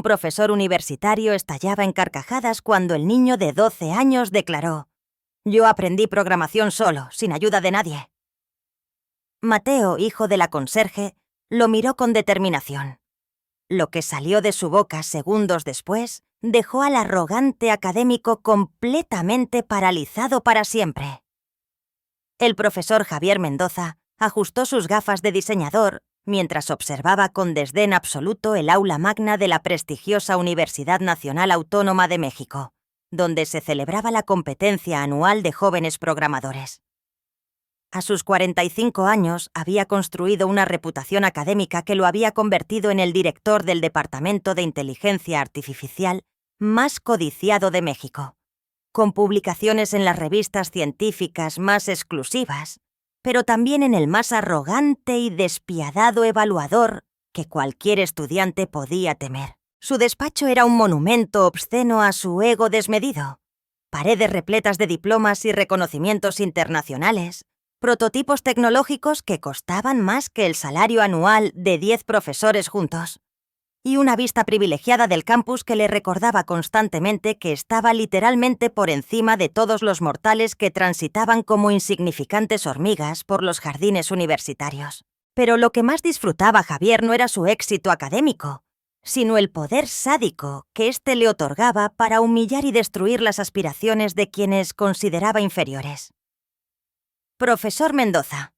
Un profesor universitario estallaba en carcajadas cuando el niño de 12 años declaró: «Yo aprendí programación solo, sin ayuda de nadie». Mateo, hijo de la conserje, lo miró con determinación. Lo que salió de su boca segundos después dejó al arrogante académico completamente paralizado para siempre. El profesor Javier Mendoza ajustó sus gafas de diseñador mientras observaba con desdén absoluto el aula magna de la prestigiosa Universidad Nacional Autónoma de México, donde se celebraba la competencia anual de jóvenes programadores. A sus 45 años había construido una reputación académica que lo había convertido en el director del Departamento de Inteligencia Artificial más codiciado de México, con publicaciones en las revistas científicas más exclusivas, pero también en el más arrogante y despiadado evaluador que cualquier estudiante podía temer. Su despacho era un monumento obsceno a su ego desmedido. Paredes repletas de diplomas y reconocimientos internacionales, prototipos tecnológicos que costaban más que el salario anual de 10 profesores juntos, y una vista privilegiada del campus que le recordaba constantemente que estaba literalmente por encima de todos los mortales que transitaban como insignificantes hormigas por los jardines universitarios. Pero lo que más disfrutaba Javier no era su éxito académico, sino el poder sádico que éste le otorgaba para humillar y destruir las aspiraciones de quienes consideraba inferiores. «Profesor Mendoza».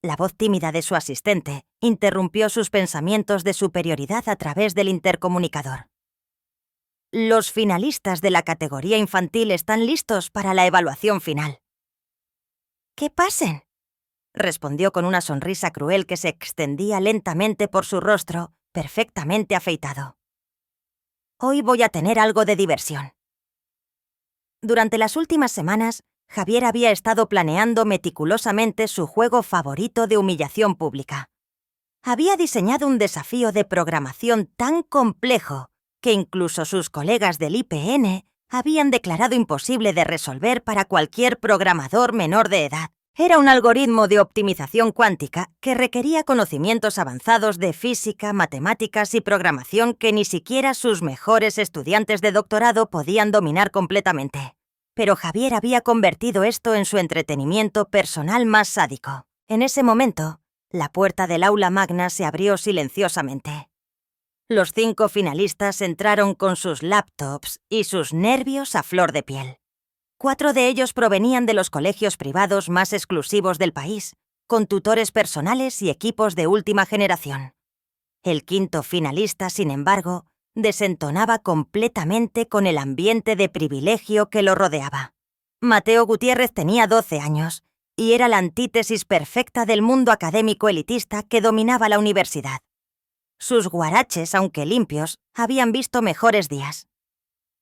La voz tímida de su asistente interrumpió sus pensamientos de superioridad a través del intercomunicador. «Los finalistas de la categoría infantil están listos para la evaluación final». «¡Que pasen!», respondió con una sonrisa cruel que se extendía lentamente por su rostro, perfectamente afeitado. «Hoy voy a tener algo de diversión». Durante las últimas semanas, Javier había estado planeando meticulosamente su juego favorito de humillación pública. Había diseñado un desafío de programación tan complejo que incluso sus colegas del IPN habían declarado imposible de resolver para cualquier programador menor de edad. Era un algoritmo de optimización cuántica que requería conocimientos avanzados de física, matemáticas y programación que ni siquiera sus mejores estudiantes de doctorado podían dominar completamente. Pero Javier había convertido esto en su entretenimiento personal más sádico. En ese momento, la puerta del aula magna se abrió silenciosamente. Los 5 finalistas entraron con sus laptops y sus nervios a flor de piel. 4 de ellos provenían de los colegios privados más exclusivos del país, con tutores personales y equipos de última generación. El 5º finalista, sin embargo, desentonaba completamente con el ambiente de privilegio que lo rodeaba. Mateo Gutiérrez tenía 12 años y era la antítesis perfecta del mundo académico elitista que dominaba la universidad. Sus guaraches, aunque limpios, habían visto mejores días.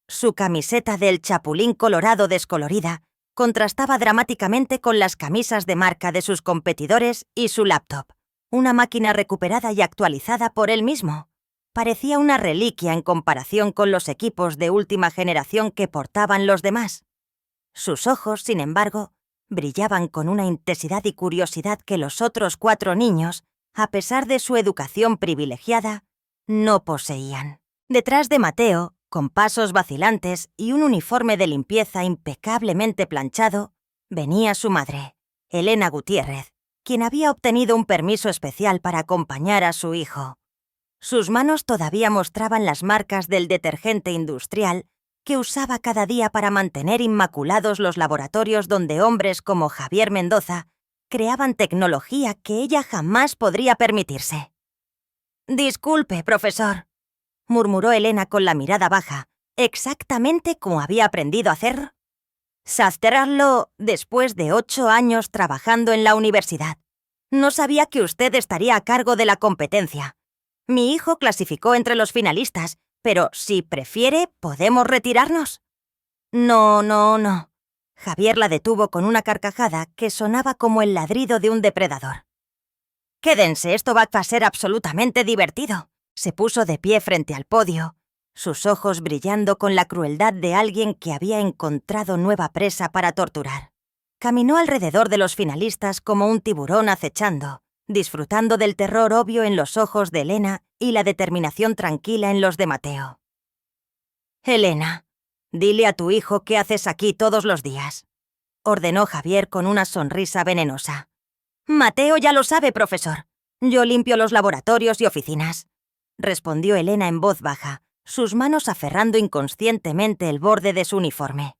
Su camiseta del Chapulín Colorado descolorida contrastaba dramáticamente con las camisas de marca de sus competidores y su laptop, una máquina recuperada y actualizada por él mismo. Parecía una reliquia en comparación con los equipos de última generación que portaban los demás. Sus ojos, sin embargo, brillaban con una intensidad y curiosidad que los otros 4 niños, a pesar de su educación privilegiada, no poseían. Detrás de Mateo, con pasos vacilantes y un uniforme de limpieza impecablemente planchado, venía su madre, Elena Gutiérrez, quien había obtenido un permiso especial para acompañar a su hijo. Sus manos todavía mostraban las marcas del detergente industrial que usaba cada día para mantener inmaculados los laboratorios donde hombres como Javier Mendoza creaban tecnología que ella jamás podría permitirse. «Disculpe, profesor», murmuró Elena con la mirada baja, exactamente como había aprendido a hacer. «Sasterarlo después de 8 años trabajando en la universidad. No sabía que usted estaría a cargo de la competencia. Mi hijo clasificó entre los finalistas, pero si prefiere, ¿podemos retirarnos?» No. Javier la detuvo con una carcajada que sonaba como el ladrido de un depredador. «Quédense, esto va a ser absolutamente divertido». Se puso de pie frente al podio, sus ojos brillando con la crueldad de alguien que había encontrado nueva presa para torturar. Caminó alrededor de los finalistas como un tiburón acechando, disfrutando del terror obvio en los ojos de Elena y la determinación tranquila en los de Mateo. «Elena, dile a tu hijo qué haces aquí todos los días», ordenó Javier con una sonrisa venenosa. «Mateo ya lo sabe, profesor. Yo limpio los laboratorios y oficinas», respondió Elena en voz baja, sus manos aferrando inconscientemente el borde de su uniforme.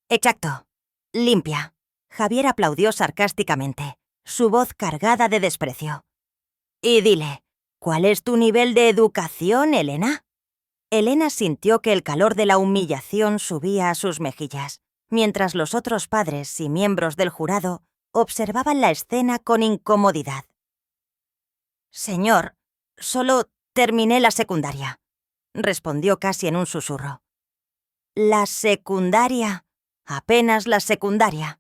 «Exacto. Limpia». Javier aplaudió sarcásticamente, su voz cargada de desprecio. «Y dile, ¿cuál es tu nivel de educación, Elena?» Elena sintió que el calor de la humillación subía a sus mejillas, mientras los otros padres y miembros del jurado observaban la escena con incomodidad. «Señor, solo terminé la secundaria», respondió casi en un susurro. «¿La secundaria? Apenas la secundaria».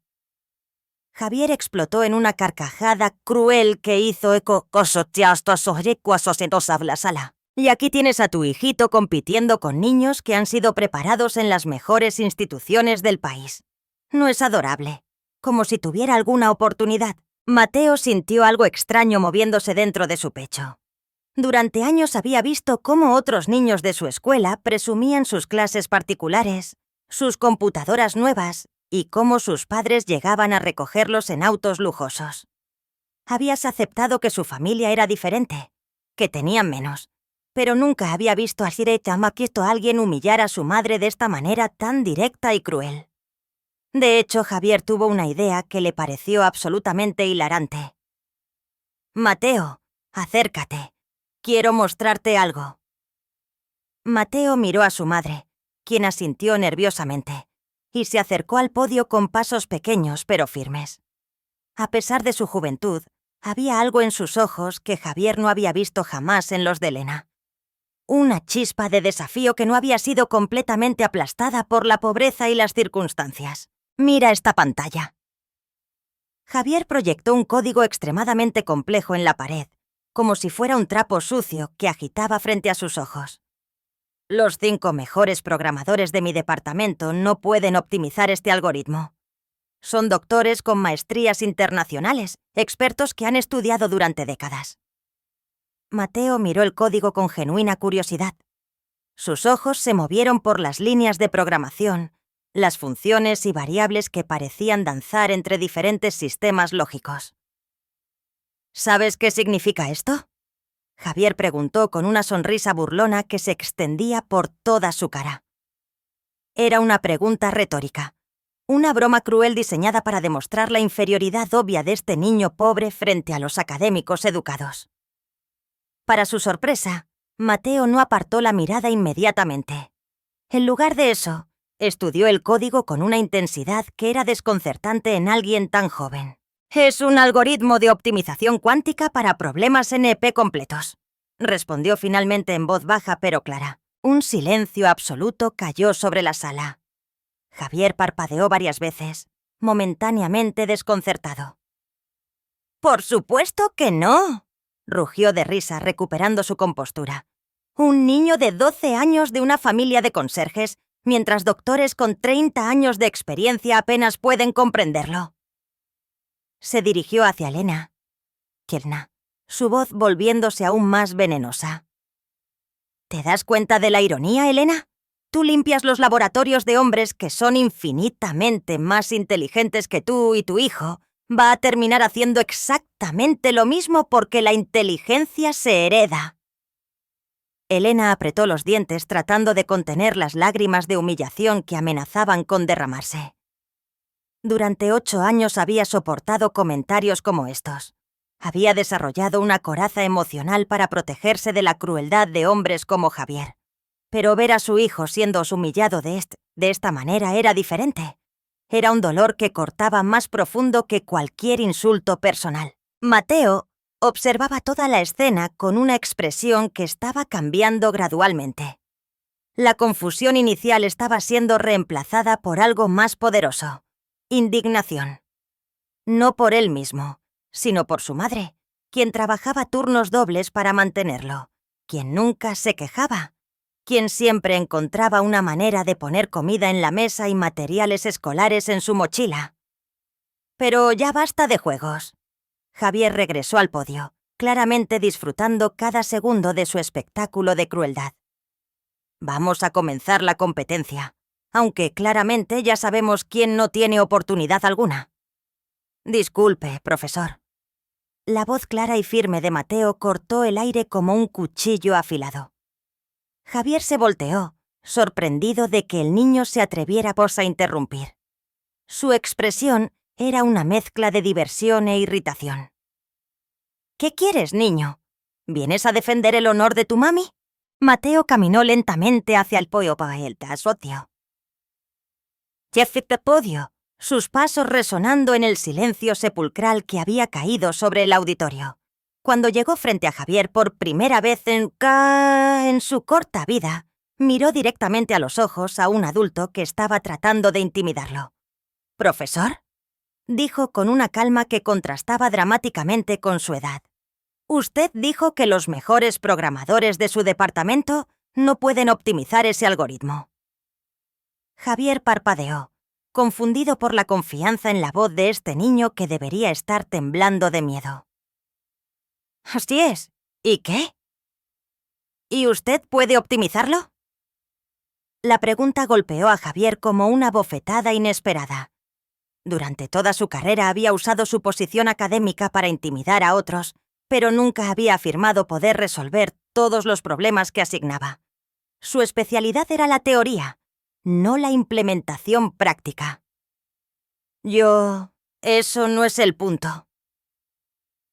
Javier explotó en una carcajada cruel que hizo eco la sala. «Y aquí tienes a tu hijito compitiendo con niños que han sido preparados en las mejores instituciones del país. ¿No es adorable? Como si tuviera alguna oportunidad». Mateo sintió algo extraño moviéndose dentro de su pecho. Durante años había visto cómo otros niños de su escuela presumían sus clases particulares, sus computadoras nuevas y cómo sus padres llegaban a recogerlos en autos lujosos. Habías aceptado que su familia era diferente, que tenían menos, pero nunca había visto a alguien humillar a su madre de esta manera tan directa y cruel. De hecho, Javier tuvo una idea que le pareció absolutamente hilarante. «Mateo, acércate. Quiero mostrarte algo». Mateo miró a su madre, quien asintió nerviosamente, y se acercó al podio con pasos pequeños pero firmes. A pesar de su juventud, había algo en sus ojos que Javier no había visto jamás en los de Elena. Una chispa de desafío que no había sido completamente aplastada por la pobreza y las circunstancias. «Mira esta pantalla». Javier proyectó un código extremadamente complejo en la pared, como si fuera un trapo sucio que agitaba frente a sus ojos. «Los 5 mejores programadores de mi departamento no pueden optimizar este algoritmo. Son doctores con maestrías internacionales, expertos que han estudiado durante décadas». Mateo miró el código con genuina curiosidad. Sus ojos se movieron por las líneas de programación, las funciones y variables que parecían danzar entre diferentes sistemas lógicos. «¿Sabes qué significa esto?», Javier preguntó con una sonrisa burlona que se extendía por toda su cara. Era una pregunta retórica, una broma cruel diseñada para demostrar la inferioridad obvia de este niño pobre frente a los académicos educados. Para su sorpresa, Mateo no apartó la mirada inmediatamente. En lugar de eso, estudió el código con una intensidad que era desconcertante en alguien tan joven. «Es un algoritmo de optimización cuántica para problemas NP completos», respondió finalmente en voz baja pero clara. Un silencio absoluto cayó sobre la sala. Javier parpadeó varias veces, momentáneamente desconcertado. «¡Por supuesto que no!», rugió de risa, recuperando su compostura. «Un niño de 12 años de una familia de conserjes, mientras doctores con 30 años de experiencia apenas pueden comprenderlo». Se dirigió hacia Elena, su voz volviéndose aún más venenosa. «¿Te das cuenta de la ironía, Elena? Tú limpias los laboratorios de hombres que son infinitamente más inteligentes que tú y tu hijo. Va a terminar haciendo exactamente lo mismo porque la inteligencia se hereda». Elena apretó los dientes tratando de contener las lágrimas de humillación que amenazaban con derramarse. Durante 8 años había soportado comentarios como estos. Había desarrollado una coraza emocional para protegerse de la crueldad de hombres como Javier. Pero ver a su hijo siendo humillado de esta manera era diferente. Era un dolor que cortaba más profundo que cualquier insulto personal. Mateo observaba toda la escena con una expresión que estaba cambiando gradualmente. La confusión inicial estaba siendo reemplazada por algo más poderoso: indignación. No por él mismo, sino por su madre, quien trabajaba turnos dobles para mantenerlo, quien nunca se quejaba, quien siempre encontraba una manera de poner comida en la mesa y materiales escolares en su mochila. «Pero ya basta de juegos». Javier regresó al podio, claramente disfrutando cada segundo de su espectáculo de crueldad. Vamos a comenzar la competencia, aunque claramente ya sabemos quién no tiene oportunidad alguna. Disculpe, profesor. La voz clara y firme de Mateo cortó el aire como un cuchillo afilado. Javier se volteó, sorprendido de que el niño se atreviera a interrumpir. Su expresión era una mezcla de diversión e irritación. ¿Qué quieres, niño? ¿Vienes a defender el honor de tu mami? Mateo caminó lentamente hacia el socio. Jeff podio, sus pasos resonando en el silencio sepulcral que había caído sobre el auditorio. Cuando llegó frente a Javier por primera vez en su corta vida, miró directamente a los ojos a un adulto que estaba tratando de intimidarlo. ¿Profesor?, dijo con una calma que contrastaba dramáticamente con su edad. Usted dijo que los mejores programadores de su departamento no pueden optimizar ese algoritmo. Javier parpadeó, confundido por la confianza en la voz de este niño que debería estar temblando de miedo. Así es. ¿Y qué? ¿Y usted puede optimizarlo? La pregunta golpeó a Javier como una bofetada inesperada. Durante toda su carrera había usado su posición académica para intimidar a otros, pero nunca había afirmado poder resolver todos los problemas que asignaba. Su especialidad era la teoría, no la implementación práctica. Eso no es el punto.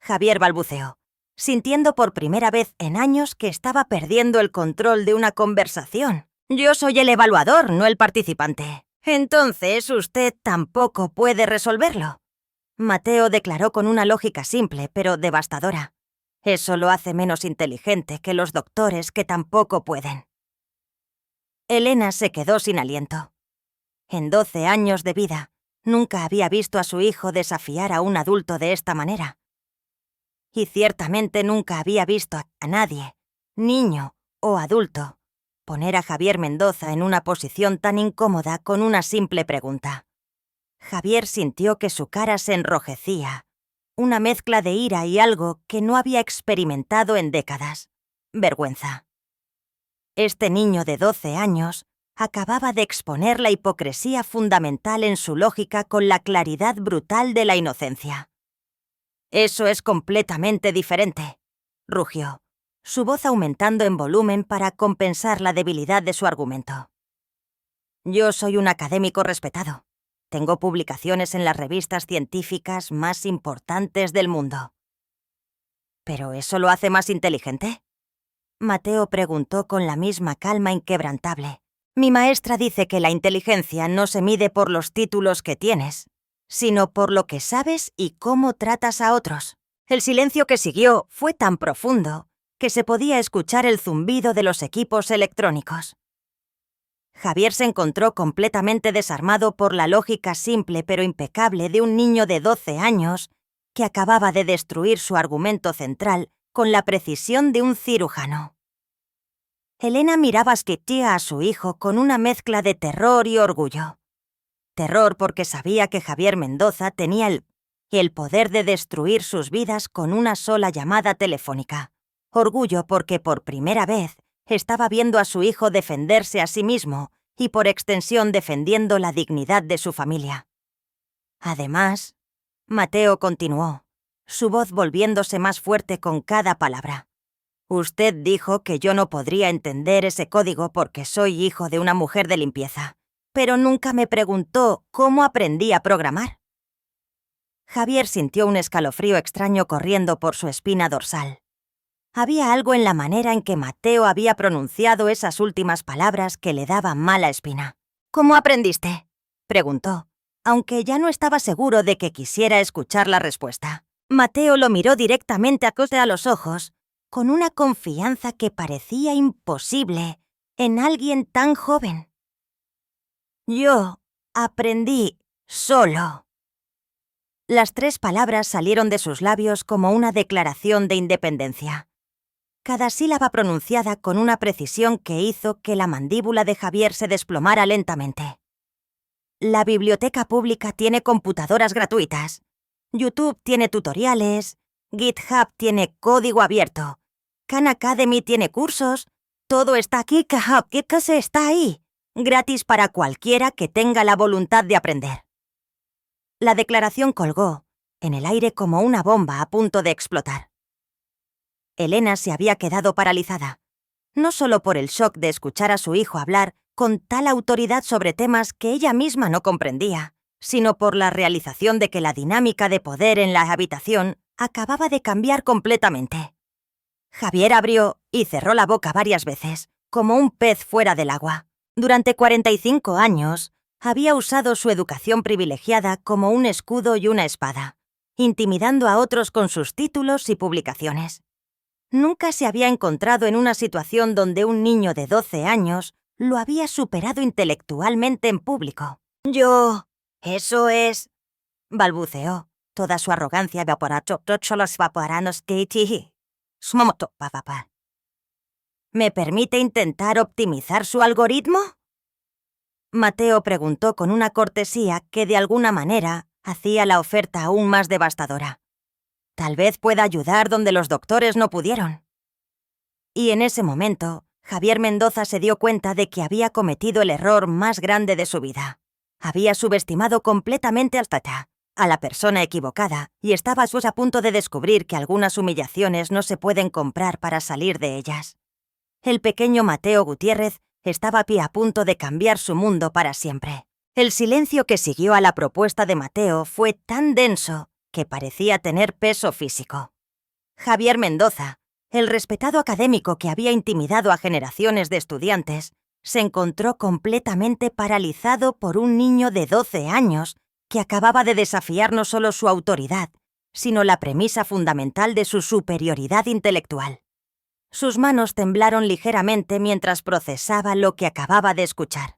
Javier balbuceó, sintiendo por primera vez en años que estaba perdiendo el control de una conversación. Yo soy el evaluador, no el participante. Entonces usted tampoco puede resolverlo. Mateo declaró con una lógica simple, pero devastadora. Eso lo hace menos inteligente que los doctores que tampoco pueden. Elena se quedó sin aliento. En 12 años de vida, nunca había visto a su hijo desafiar a un adulto de esta manera. Y ciertamente nunca había visto a nadie, niño o adulto, poner a Javier Mendoza en una posición tan incómoda con una simple pregunta. Javier sintió que su cara se enrojecía, una mezcla de ira y algo que no había experimentado en décadas: vergüenza. Este niño de 12 años acababa de exponer la hipocresía fundamental en su lógica con la claridad brutal de la inocencia. Eso es completamente diferente, rugió, su voz aumentando en volumen para compensar la debilidad de su argumento. Yo soy un académico respetado. Tengo publicaciones en las revistas científicas más importantes del mundo. ¿Pero eso lo hace más inteligente?, Mateo preguntó con la misma calma inquebrantable. Mi maestra dice que la inteligencia no se mide por los títulos que tienes, sino por lo que sabes y cómo tratas a otros. El silencio que siguió fue tan profundo que se podía escuchar el zumbido de los equipos electrónicos. Javier se encontró completamente desarmado por la lógica simple pero impecable de un niño de 12 años que acababa de destruir su argumento central con la precisión de un cirujano. Elena miraba asqueada a su hijo con una mezcla de terror y orgullo. Terror porque sabía que Javier Mendoza tenía el poder de destruir sus vidas con una sola llamada telefónica. Orgullo porque por primera vez estaba viendo a su hijo defenderse a sí mismo y por extensión defendiendo la dignidad de su familia. Además, Mateo continuó, su voz volviéndose más fuerte con cada palabra. Usted dijo que yo no podría entender ese código porque soy hijo de una mujer de limpieza, pero nunca me preguntó cómo aprendí a programar. Javier sintió un escalofrío extraño corriendo por su espina dorsal. Había algo en la manera en que Mateo había pronunciado esas últimas palabras que le daban mala espina. ¿Cómo aprendiste?, preguntó, aunque ya no estaba seguro de que quisiera escuchar la respuesta. Mateo lo miró directamente a los ojos, con una confianza que parecía imposible en alguien tan joven. Yo aprendí solo. Las 3 palabras salieron de sus labios como una declaración de independencia. Cada sílaba pronunciada con una precisión que hizo que la mandíbula de Javier se desplomara lentamente. La biblioteca pública tiene computadoras gratuitas. YouTube tiene tutoriales, GitHub tiene código abierto, Khan Academy tiene cursos, todo está aquí, GitHub está ahí, gratis para cualquiera que tenga la voluntad de aprender. La declaración colgó en el aire como una bomba a punto de explotar. Elena se había quedado paralizada, no solo por el shock de escuchar a su hijo hablar con tal autoridad sobre temas que ella misma no comprendía, sino por la realización de que la dinámica de poder en la habitación acababa de cambiar completamente. Javier abrió y cerró la boca varias veces, como un pez fuera del agua. Durante 45 años, había usado su educación privilegiada como un escudo y una espada, intimidando a otros con sus títulos y publicaciones. Nunca se había encontrado en una situación donde un niño de 12 años lo había superado intelectualmente en público. Eso es... balbuceó, toda su arrogancia evaporando. ¿Me permite intentar optimizar su algoritmo? Mateo preguntó con una cortesía que de alguna manera hacía la oferta aún más devastadora. Tal vez pueda ayudar donde los doctores no pudieron. Y en ese momento, Javier Mendoza se dio cuenta de que había cometido el error más grande de su vida. Había subestimado completamente al Tata, a la persona equivocada, y estaba a punto de descubrir que algunas humillaciones no se pueden comprar para salir de ellas. El pequeño Mateo Gutiérrez estaba a punto de cambiar su mundo para siempre. El silencio que siguió a la propuesta de Mateo fue tan denso que parecía tener peso físico. Javier Mendoza, el respetado académico que había intimidado a generaciones de estudiantes, se encontró completamente paralizado por un niño de 12 años que acababa de desafiar no solo su autoridad, sino la premisa fundamental de su superioridad intelectual. Sus manos temblaron ligeramente mientras procesaba lo que acababa de escuchar.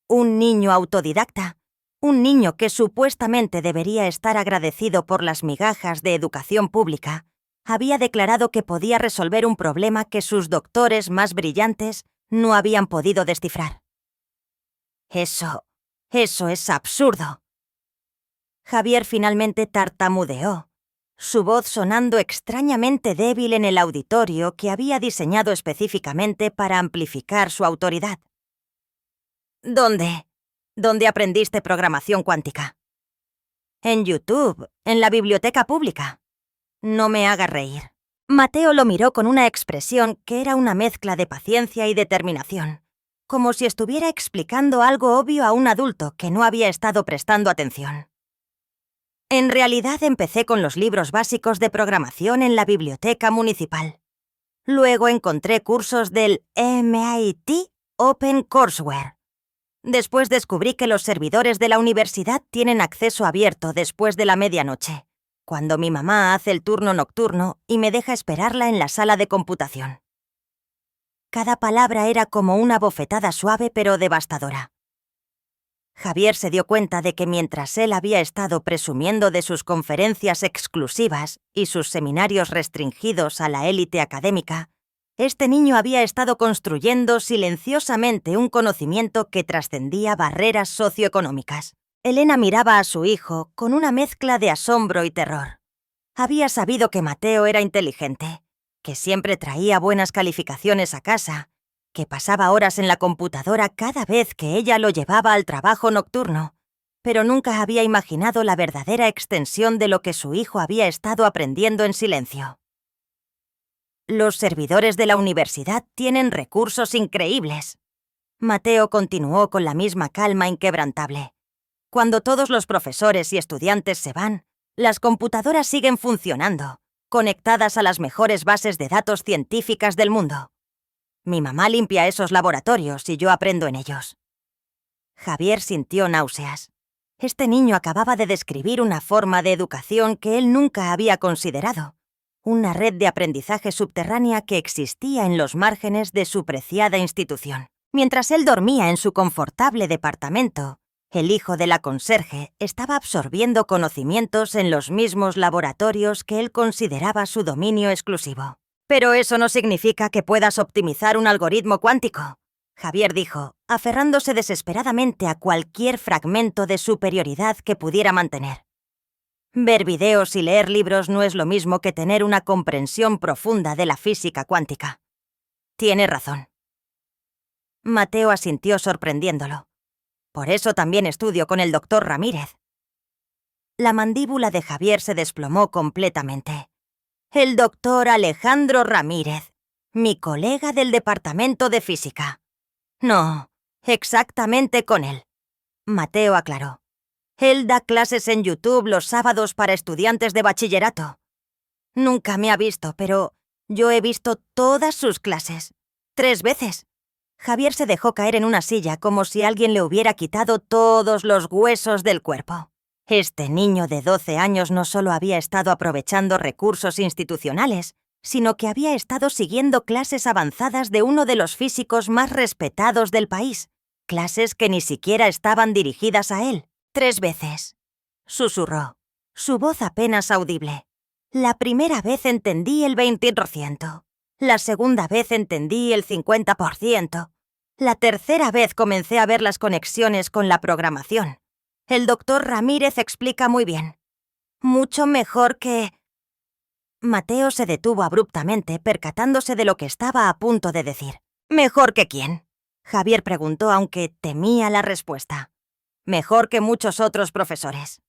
Un niño autodidacta, un niño que supuestamente debería estar agradecido por las migajas de educación pública, había declarado que podía resolver un problema que sus doctores más brillantes no habían podido descifrar. Eso es absurdo. Javier finalmente tartamudeó, su voz sonando extrañamente débil en el auditorio que había diseñado específicamente para amplificar su autoridad. ¿Dónde aprendiste programación cuántica? En YouTube, en la biblioteca pública. No me haga reír. Mateo lo miró con una expresión que era una mezcla de paciencia y determinación, como si estuviera explicando algo obvio a un adulto que no había estado prestando atención. En realidad empecé con los libros básicos de programación en la biblioteca municipal. Luego encontré cursos del MIT OpenCourseWare. Después descubrí que los servidores de la universidad tienen acceso abierto después de la medianoche, cuando mi mamá hace el turno nocturno y me deja esperarla en la sala de computación. Cada palabra era como una bofetada suave pero devastadora. Javier se dio cuenta de que mientras él había estado presumiendo de sus conferencias exclusivas y sus seminarios restringidos a la élite académica, este niño había estado construyendo silenciosamente un conocimiento que trascendía barreras socioeconómicas. Elena miraba a su hijo con una mezcla de asombro y terror. Había sabido que Mateo era inteligente, que siempre traía buenas calificaciones a casa, que pasaba horas en la computadora cada vez que ella lo llevaba al trabajo nocturno, pero nunca había imaginado la verdadera extensión de lo que su hijo había estado aprendiendo en silencio. Los servidores de la universidad tienen recursos increíbles. Mateo continuó con la misma calma inquebrantable. Cuando todos los profesores y estudiantes se van, las computadoras siguen funcionando, conectadas a las mejores bases de datos científicas del mundo. Mi mamá limpia esos laboratorios y yo aprendo en ellos. Javier sintió náuseas. Este niño acababa de describir una forma de educación que él nunca había considerado, una red de aprendizaje subterránea que existía en los márgenes de su preciada institución. Mientras él dormía en su confortable departamento, el hijo de la conserje estaba absorbiendo conocimientos en los mismos laboratorios que él consideraba su dominio exclusivo. Pero eso no significa que puedas optimizar un algoritmo cuántico, Javier dijo, aferrándose desesperadamente a cualquier fragmento de superioridad que pudiera mantener. Ver videos y leer libros no es lo mismo que tener una comprensión profunda de la física cuántica. Tiene razón. Mateo asintió sorprendiéndolo. Por eso también estudio con el doctor Ramírez. La mandíbula de Javier se desplomó completamente. El doctor Alejandro Ramírez, mi colega del departamento de física. No, exactamente con él. Mateo aclaró. Él da clases en YouTube los sábados para estudiantes de bachillerato. Nunca me ha visto, pero yo he visto todas sus clases. 3 veces. Javier se dejó caer en una silla como si alguien le hubiera quitado todos los huesos del cuerpo. Este niño de 12 años no solo había estado aprovechando recursos institucionales, sino que había estado siguiendo clases avanzadas de uno de los físicos más respetados del país, clases que ni siquiera estaban dirigidas a él. 3 veces. Susurró, su voz apenas audible. La primera vez entendí el 20%. La segunda vez entendí el 50%. La tercera vez comencé a ver las conexiones con la programación. El doctor Ramírez explica muy bien. Mucho mejor que... Mateo se detuvo abruptamente, percatándose de lo que estaba a punto de decir. ¿Mejor que quién? Javier preguntó, aunque temía la respuesta. Mejor que muchos otros profesores.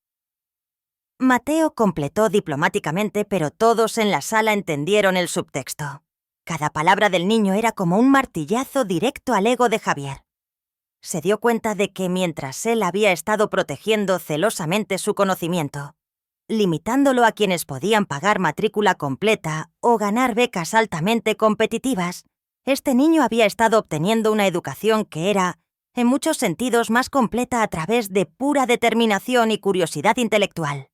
Mateo completó diplomáticamente, pero todos en la sala entendieron el subtexto. Cada palabra del niño era como un martillazo directo al ego de Javier. Se dio cuenta de que mientras él había estado protegiendo celosamente su conocimiento, limitándolo a quienes podían pagar matrícula completa o ganar becas altamente competitivas, este niño había estado obteniendo una educación que era, en muchos sentidos, más completa a través de pura determinación y curiosidad intelectual.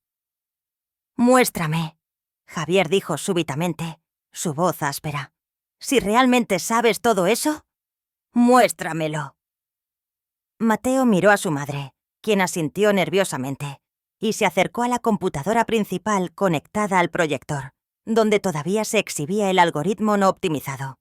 «Muéstrame», Javier dijo súbitamente, su voz áspera. «Si realmente sabes todo eso, muéstramelo». Mateo miró a su madre, quien asintió nerviosamente, y se acercó a la computadora principal conectada al proyector, donde todavía se exhibía el algoritmo no optimizado.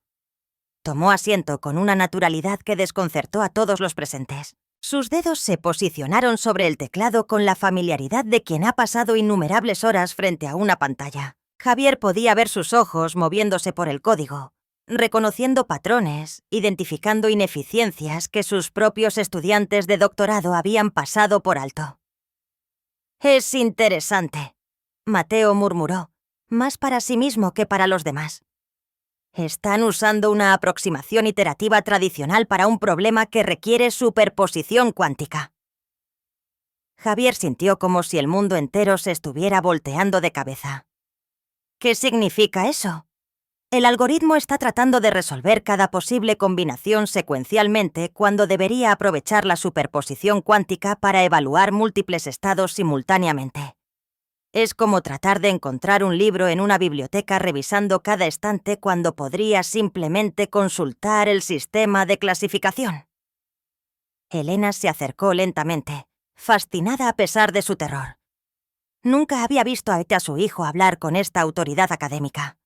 Tomó asiento con una naturalidad que desconcertó a todos los presentes. Sus dedos se posicionaron sobre el teclado con la familiaridad de quien ha pasado innumerables horas frente a una pantalla. Javier podía ver sus ojos moviéndose por el código, reconociendo patrones, identificando ineficiencias que sus propios estudiantes de doctorado habían pasado por alto. «Es interesante», Mateo murmuró, más para sí mismo que para los demás. Están usando una aproximación iterativa tradicional para un problema que requiere superposición cuántica. Javier sintió como si el mundo entero se estuviera volteando de cabeza. ¿Qué significa eso? El algoritmo está tratando de resolver cada posible combinación secuencialmente cuando debería aprovechar la superposición cuántica para evaluar múltiples estados simultáneamente. Es como tratar de encontrar un libro en una biblioteca revisando cada estante cuando podría simplemente consultar el sistema de clasificación. Elena se acercó lentamente, fascinada a pesar de su terror. Nunca había visto a su hijo hablar con esta autoridad académica.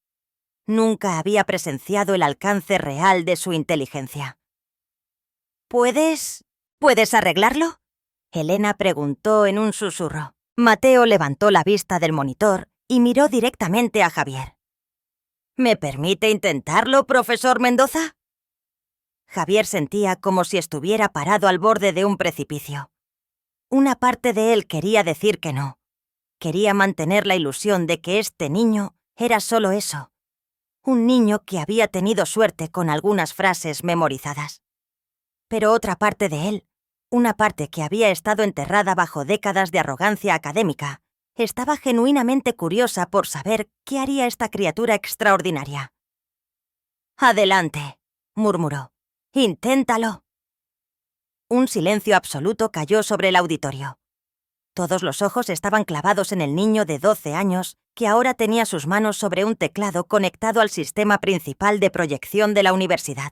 Nunca había presenciado el alcance real de su inteligencia. ¿Puedes arreglarlo?, Elena preguntó en un susurro. Mateo levantó la vista del monitor y miró directamente a Javier. ¿Me permite intentarlo, profesor Mendoza? Javier sentía como si estuviera parado al borde de un precipicio. Una parte de él quería decir que no. Quería mantener la ilusión de que este niño era solo eso. Un niño que había tenido suerte con algunas frases memorizadas. Pero otra parte de él, una parte que había estado enterrada bajo décadas de arrogancia académica, estaba genuinamente curiosa por saber qué haría esta criatura extraordinaria. «Adelante», murmuró. «Inténtalo». Un silencio absoluto cayó sobre el auditorio. Todos los ojos estaban clavados en el niño de 12 años, que ahora tenía sus manos sobre un teclado conectado al sistema principal de proyección de la universidad.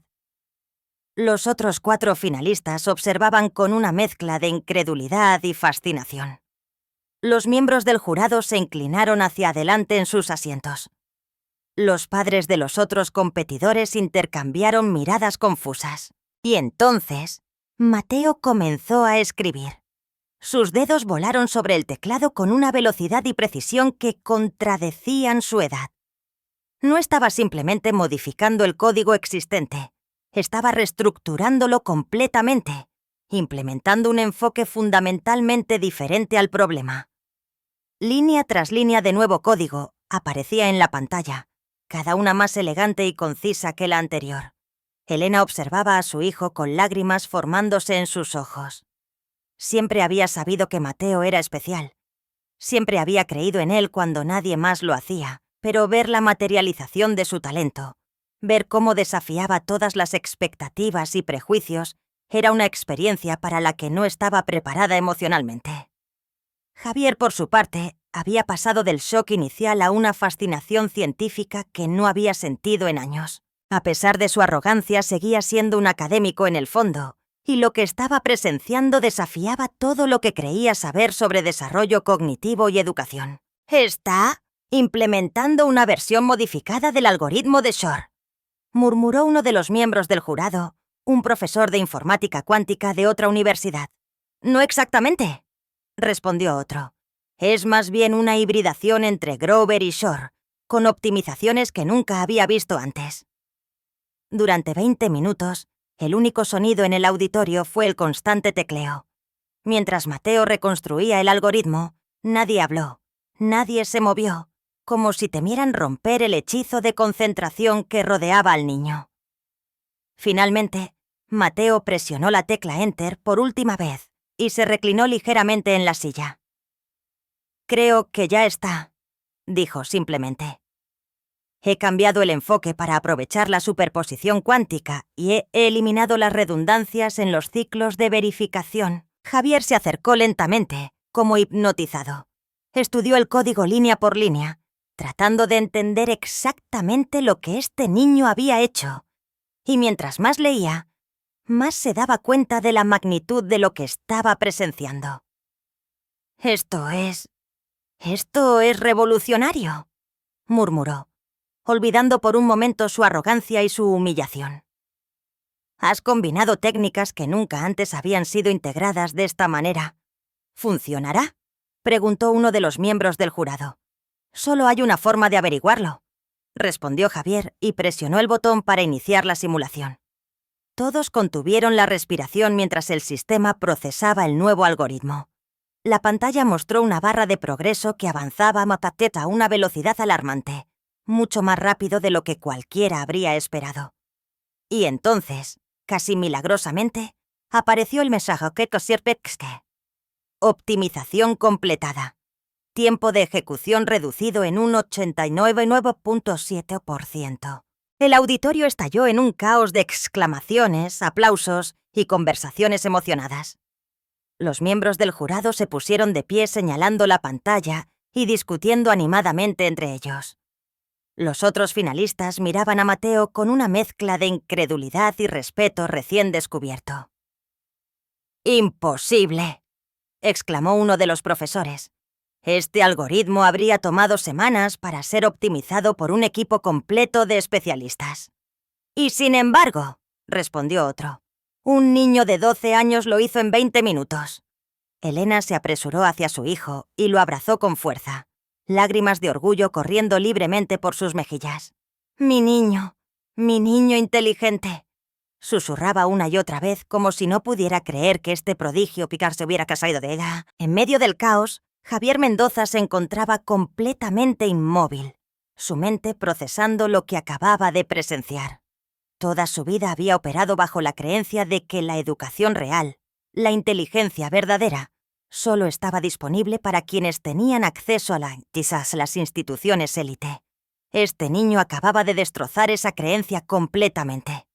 Los otros 4 finalistas observaban con una mezcla de incredulidad y fascinación. Los miembros del jurado se inclinaron hacia adelante en sus asientos. Los padres de los otros competidores intercambiaron miradas confusas. Y entonces, Mateo comenzó a escribir. Sus dedos volaron sobre el teclado con una velocidad y precisión que contradecían su edad. No estaba simplemente modificando el código existente, estaba reestructurándolo completamente, implementando un enfoque fundamentalmente diferente al problema. Línea tras línea de nuevo código aparecía en la pantalla, cada una más elegante y concisa que la anterior. Elena observaba a su hijo con lágrimas formándose en sus ojos. Siempre había sabido que Mateo era especial. Siempre había creído en él cuando nadie más lo hacía, pero ver la materialización de su talento, ver cómo desafiaba todas las expectativas y prejuicios, era una experiencia para la que no estaba preparada emocionalmente. Javier, por su parte, había pasado del shock inicial a una fascinación científica que no había sentido en años. A pesar de su arrogancia, seguía siendo un académico en el fondo, y lo que estaba presenciando desafiaba todo lo que creía saber sobre desarrollo cognitivo y educación. «Está implementando una versión modificada del algoritmo de Shor», murmuró uno de los miembros del jurado, un profesor de informática cuántica de otra universidad. «No exactamente», respondió otro. «Es más bien una hibridación entre Grover y Shor, con optimizaciones que nunca había visto antes». Durante 20 minutos, el único sonido en el auditorio fue el constante tecleo. Mientras Mateo reconstruía el algoritmo, nadie habló, nadie se movió, como si temieran romper el hechizo de concentración que rodeaba al niño. Finalmente, Mateo presionó la tecla Enter por última vez y se reclinó ligeramente en la silla. «Creo que ya está», dijo simplemente. «He cambiado el enfoque para aprovechar la superposición cuántica y he eliminado las redundancias en los ciclos de verificación». Javier se acercó lentamente, como hipnotizado. Estudió el código línea por línea, tratando de entender exactamente lo que este niño había hecho. Y mientras más leía, más se daba cuenta de la magnitud de lo que estaba presenciando. Esto es revolucionario», murmuró, olvidando por un momento su arrogancia y su humillación. «Has combinado técnicas que nunca antes habían sido integradas de esta manera. ¿Funcionará?», preguntó uno de los miembros del jurado. «Solo hay una forma de averiguarlo», respondió Javier y presionó el botón para iniciar la simulación. Todos contuvieron la respiración mientras el sistema procesaba el nuevo algoritmo. La pantalla mostró una barra de progreso que avanzaba a una velocidad alarmante, mucho más rápido de lo que cualquiera habría esperado. Y entonces, casi milagrosamente, apareció el mensaje que optimización completada. Tiempo de ejecución reducido en un 89,7%. El auditorio estalló en un caos de exclamaciones, aplausos y conversaciones emocionadas. Los miembros del jurado se pusieron de pie señalando la pantalla y discutiendo animadamente entre ellos. Los otros finalistas miraban a Mateo con una mezcla de incredulidad y respeto recién descubierto. «¡Imposible!», exclamó uno de los profesores. «Este algoritmo habría tomado semanas para ser optimizado por un equipo completo de especialistas». «Y sin embargo», respondió otro, «un niño de 12 años lo hizo en 20 minutos». Elena se apresuró hacia su hijo y lo abrazó con fuerza, lágrimas de orgullo corriendo libremente por sus mejillas. mi niño inteligente», susurraba una y otra vez como si no pudiera creer que este prodigio Picard se hubiera casado de ella. En medio del caos, Javier Mendoza se encontraba completamente inmóvil, su mente procesando lo que acababa de presenciar. Toda su vida había operado bajo la creencia de que la educación real, la inteligencia verdadera, solo estaba disponible para quienes tenían acceso a las instituciones élite. Este niño acababa de destrozar esa creencia completamente.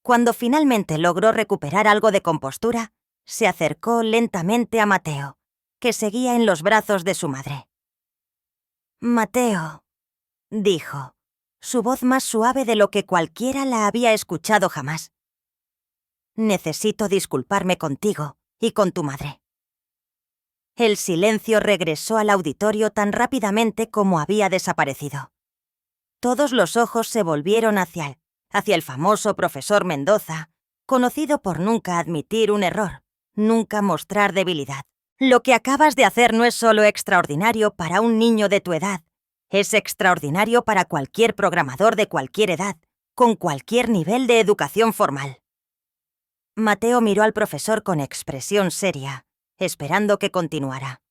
Cuando finalmente logró recuperar algo de compostura, se acercó lentamente a Mateo, que seguía en los brazos de su madre. «Mateo», dijo, su voz más suave de lo que cualquiera la había escuchado jamás. «Necesito disculparme contigo y con tu madre». El silencio regresó al auditorio tan rápidamente como había desaparecido. Todos los ojos se volvieron hacia el famoso profesor Mendoza, conocido por nunca admitir un error, nunca mostrar debilidad. Lo que acabas de hacer no es solo extraordinario para un niño de tu edad, es extraordinario para cualquier programador de cualquier edad, con cualquier nivel de educación formal. Mateo miró al profesor con expresión seria, esperando que continuara.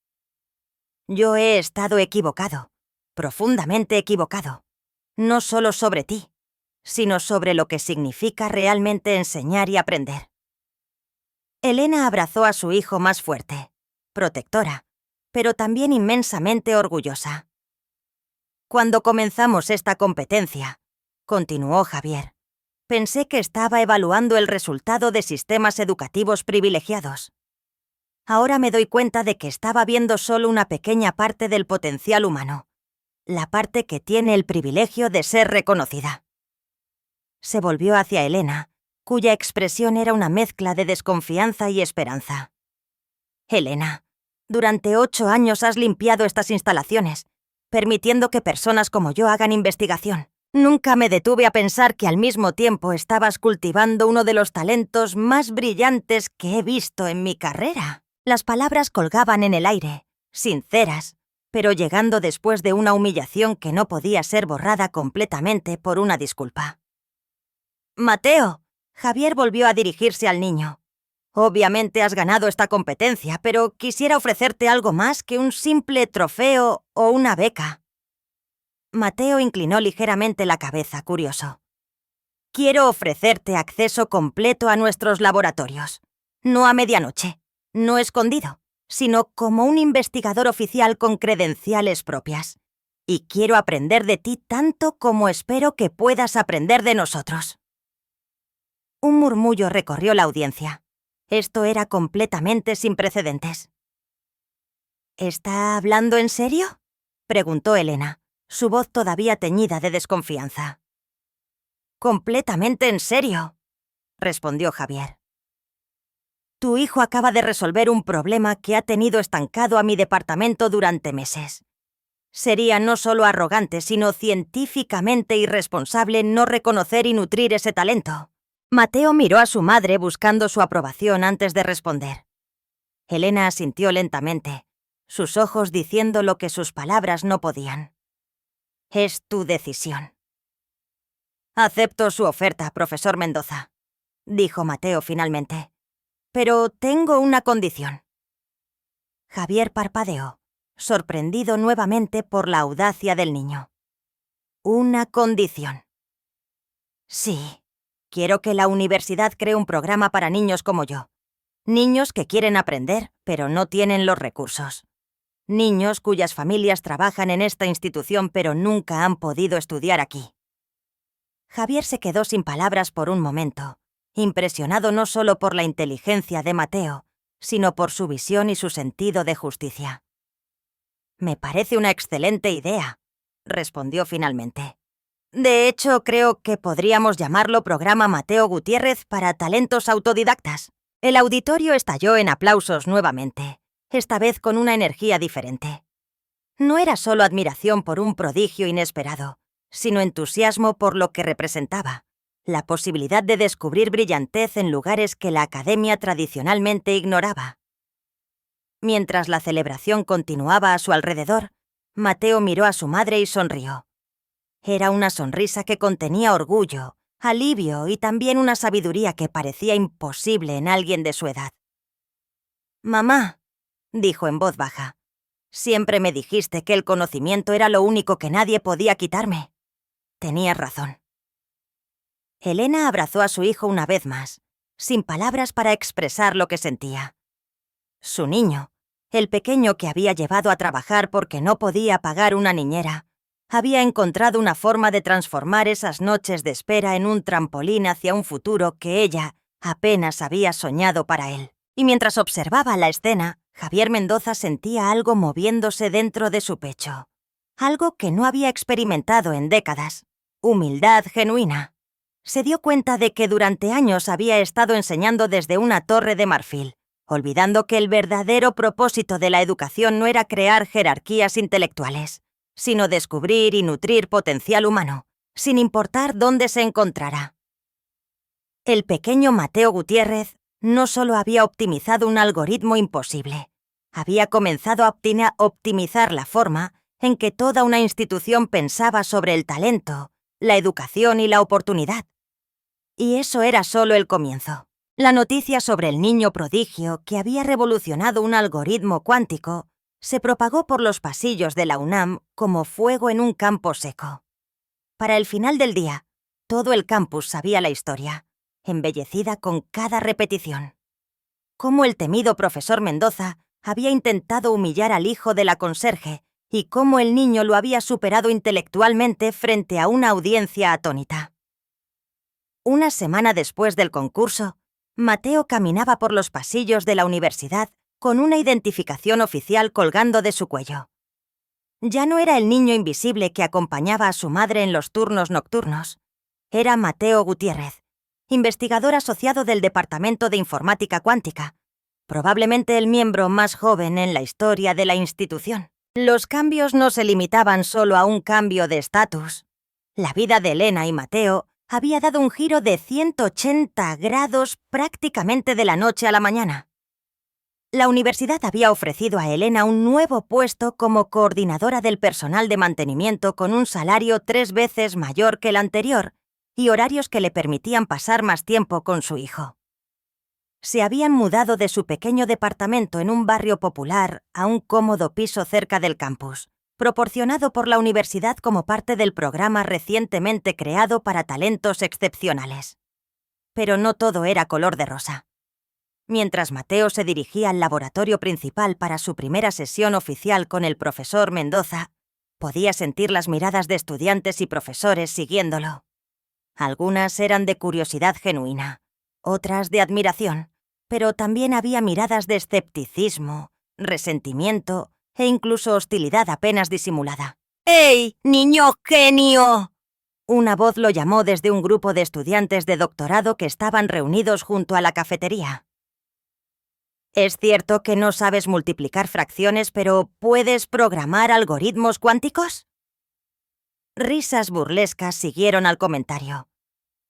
Yo he estado equivocado, profundamente equivocado, no solo sobre ti, sino sobre lo que significa realmente enseñar y aprender. Elena abrazó a su hijo más fuerte, protectora, pero también inmensamente orgullosa. Cuando comenzamos esta competencia, continuó Javier, pensé que estaba evaluando el resultado de sistemas educativos privilegiados. Ahora me doy cuenta de que estaba viendo solo una pequeña parte del potencial humano, la parte que tiene el privilegio de ser reconocida. Se volvió hacia Elena, cuya expresión era una mezcla de desconfianza y esperanza. Elena, durante 8 años has limpiado estas instalaciones, permitiendo que personas como yo hagan investigación. Nunca me detuve a pensar que al mismo tiempo estabas cultivando uno de los talentos más brillantes que he visto en mi carrera. Las palabras colgaban en el aire, sinceras, pero llegando después de una humillación que no podía ser borrada completamente por una disculpa. Mateo, Javier volvió a dirigirse al niño. Obviamente has ganado esta competencia, pero quisiera ofrecerte algo más que un simple trofeo o una beca. Mateo inclinó ligeramente la cabeza, curioso. Quiero ofrecerte acceso completo a nuestros laboratorios. No a medianoche, no escondido, sino como un investigador oficial con credenciales propias. Y quiero aprender de ti tanto como espero que puedas aprender de nosotros. Un murmullo recorrió la audiencia. Esto era completamente sin precedentes. ¿Está hablando en serio?, preguntó Elena, su voz todavía teñida de desconfianza. «Completamente en serio», respondió Javier. «Tu hijo acaba de resolver un problema que ha tenido estancado a mi departamento durante meses. Sería no solo arrogante, sino científicamente irresponsable no reconocer y nutrir ese talento». Mateo miró a su madre buscando su aprobación antes de responder. Elena asintió lentamente, sus ojos diciendo lo que sus palabras no podían. «Es tu decisión». «Acepto su oferta, profesor Mendoza», dijo Mateo finalmente. «Pero tengo una condición». Javier parpadeó, sorprendido nuevamente por la audacia del niño. «Una condición». «Sí, quiero que la universidad cree un programa para niños como yo. Niños que quieren aprender, pero no tienen los recursos. Niños cuyas familias trabajan en esta institución, pero nunca han podido estudiar aquí». Javier se quedó sin palabras por un momento, impresionado no solo por la inteligencia de Mateo, sino por su visión y su sentido de justicia. «Me parece una excelente idea», respondió finalmente. «De hecho, creo que podríamos llamarlo Programa Mateo Gutiérrez para talentos autodidactas». El auditorio estalló en aplausos nuevamente, esta vez con una energía diferente. No era solo admiración por un prodigio inesperado, sino entusiasmo por lo que representaba, la posibilidad de descubrir brillantez en lugares que la academia tradicionalmente ignoraba. Mientras la celebración continuaba a su alrededor, Mateo miró a su madre y sonrió. Era una sonrisa que contenía orgullo, alivio y también una sabiduría que parecía imposible en alguien de su edad. «Mamá», dijo en voz baja, «siempre me dijiste que el conocimiento era lo único que nadie podía quitarme. Tenías razón». Elena abrazó a su hijo una vez más, sin palabras para expresar lo que sentía. Su niño, el pequeño que había llevado a trabajar porque no podía pagar una niñera, había encontrado una forma de transformar esas noches de espera en un trampolín hacia un futuro que ella apenas había soñado para él. Y mientras observaba la escena, Javier Mendoza sentía algo moviéndose dentro de su pecho. Algo que no había experimentado en décadas. Humildad genuina. Se dio cuenta de que durante años había estado enseñando desde una torre de marfil, olvidando que el verdadero propósito de la educación no era crear jerarquías intelectuales, sino descubrir y nutrir potencial humano, sin importar dónde se encontrara. El pequeño Mateo Gutiérrez no solo había optimizado un algoritmo imposible, Había comenzado a optimizar la forma en que toda una institución pensaba sobre el talento, la educación y la oportunidad. Y eso era solo el comienzo. La noticia sobre el niño prodigio que había revolucionado un algoritmo cuántico se propagó por los pasillos de la UNAM como fuego en un campo seco. Para el final del día, todo el campus sabía la historia, embellecida con cada repetición. Cómo el temido profesor Mendoza había intentado humillar al hijo de la conserje y cómo el niño lo había superado intelectualmente frente a una audiencia atónita. Una semana después del concurso, Mateo caminaba por los pasillos de la universidad con una identificación oficial colgando de su cuello. Ya no era el niño invisible que acompañaba a su madre en los turnos nocturnos. Era Mateo Gutiérrez, investigador asociado del Departamento de Informática Cuántica, probablemente el miembro más joven en la historia de la institución. Los cambios no se limitaban solo a un cambio de estatus. La vida de Elena y Mateo había dado un giro de 180 grados prácticamente de la noche a la mañana. La universidad había ofrecido a Elena un nuevo puesto como coordinadora del personal de mantenimiento con un salario 3 veces mayor que el anterior y horarios que le permitían pasar más tiempo con su hijo. Se habían mudado de su pequeño departamento en un barrio popular a un cómodo piso cerca del campus, proporcionado por la universidad como parte del programa recientemente creado para talentos excepcionales. Pero no todo era color de rosa. Mientras Mateo se dirigía al laboratorio principal para su primera sesión oficial con el profesor Mendoza, podía sentir las miradas de estudiantes y profesores siguiéndolo. Algunas eran de curiosidad genuina, otras de admiración, pero también había miradas de escepticismo, resentimiento e incluso hostilidad apenas disimulada. ¡Ey, niño genio! Una voz lo llamó desde un grupo de estudiantes de doctorado que estaban reunidos junto a la cafetería. ¿Es cierto que no sabes multiplicar fracciones, pero puedes programar algoritmos cuánticos? Risas burlescas siguieron al comentario.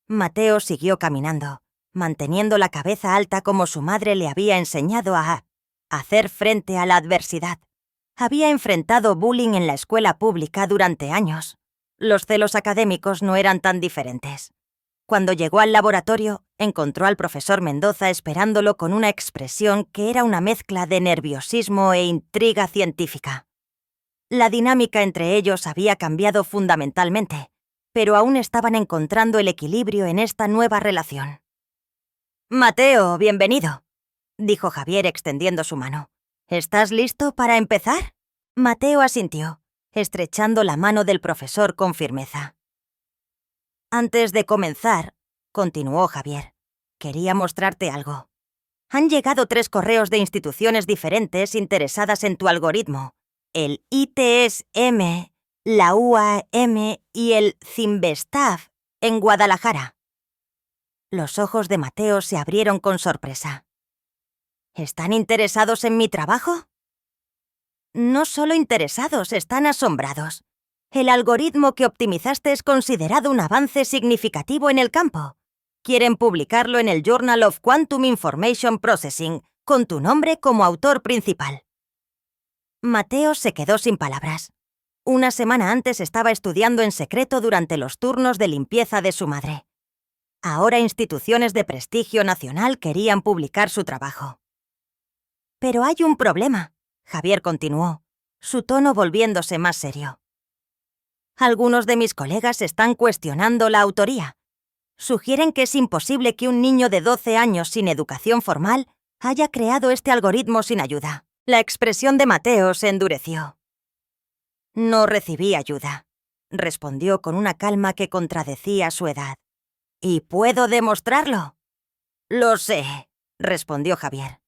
Mateo siguió caminando, manteniendo la cabeza alta como su madre le había enseñado a hacer frente a la adversidad. Había enfrentado bullying en la escuela pública durante años. Los celos académicos no eran tan diferentes. Cuando llegó al laboratorio, encontró al profesor Mendoza esperándolo con una expresión que era una mezcla de nerviosismo e intriga científica. La dinámica entre ellos había cambiado fundamentalmente, pero aún estaban encontrando el equilibrio en esta nueva relación. «Mateo, bienvenido», dijo Javier extendiendo su mano. «¿Estás listo para empezar?» Mateo asintió, estrechando la mano del profesor con firmeza. «Antes de comenzar», continuó Javier, «quería mostrarte algo. Han llegado 3 correos de instituciones diferentes interesadas en tu algoritmo. El ITS-M, la UAM y el Cinvestav en Guadalajara». Los ojos de Mateo se abrieron con sorpresa. «¿Están interesados en mi trabajo?» «No solo interesados, están asombrados. El algoritmo que optimizaste es considerado un avance significativo en el campo. Quieren publicarlo en el Journal of Quantum Information Processing, con tu nombre como autor principal». Mateo se quedó sin palabras. Una semana antes estaba estudiando en secreto durante los turnos de limpieza de su madre. Ahora instituciones de prestigio nacional querían publicar su trabajo. «Pero hay un problema», Javier continuó, su tono volviéndose más serio. «Algunos de mis colegas están cuestionando la autoría. Sugieren que es imposible que un niño de 12 años sin educación formal haya creado este algoritmo sin ayuda». La expresión de Mateo se endureció. «No recibí ayuda», respondió con una calma que contradecía su edad. «¿Y puedo demostrarlo?» «Lo sé», respondió Javier.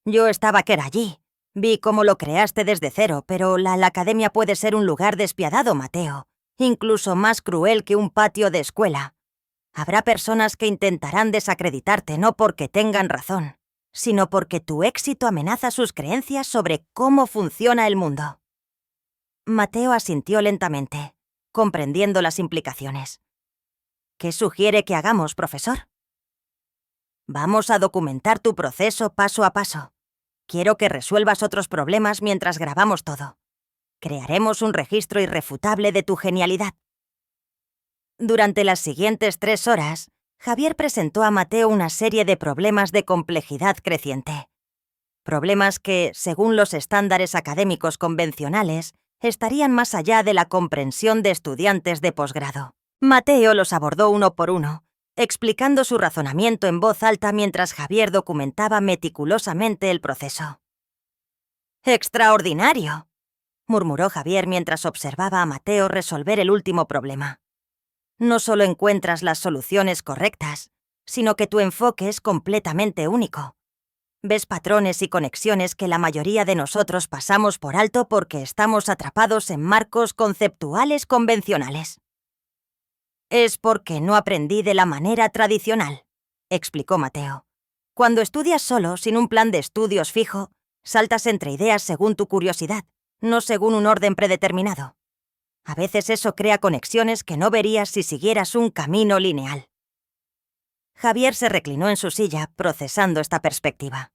«Yo estaba allí. Vi cómo lo creaste desde cero, pero la academia puede ser un lugar despiadado, Mateo, incluso más cruel que un patio de escuela. Habrá personas que intentarán desacreditarte no porque tengan razón, sino porque tu éxito amenaza sus creencias sobre cómo funciona el mundo». Mateo asintió lentamente, comprendiendo las implicaciones. «¿Qué sugiere que hagamos, profesor?» «Vamos a documentar tu proceso paso a paso. Quiero que resuelvas otros problemas mientras grabamos todo. Crearemos un registro irrefutable de tu genialidad. Durante las siguientes 3 horas, Javier presentó a Mateo una serie de problemas de complejidad creciente. Problemas que, según los estándares académicos convencionales, estarían más allá de la comprensión de estudiantes de posgrado. Mateo los abordó uno por uno, explicando su razonamiento en voz alta mientras Javier documentaba meticulosamente el proceso. «¡Extraordinario!», murmuró Javier mientras observaba a Mateo resolver el último problema. No solo encuentras las soluciones correctas, sino que tu enfoque es completamente único. Ves patrones y conexiones que la mayoría de nosotros pasamos por alto porque estamos atrapados en marcos conceptuales convencionales. «Es porque no aprendí de la manera tradicional», explicó Mateo. «Cuando estudias solo, sin un plan de estudios fijo, saltas entre ideas según tu curiosidad, no según un orden predeterminado. A veces eso crea conexiones que no verías si siguieras un camino lineal». Javier se reclinó en su silla, procesando esta perspectiva.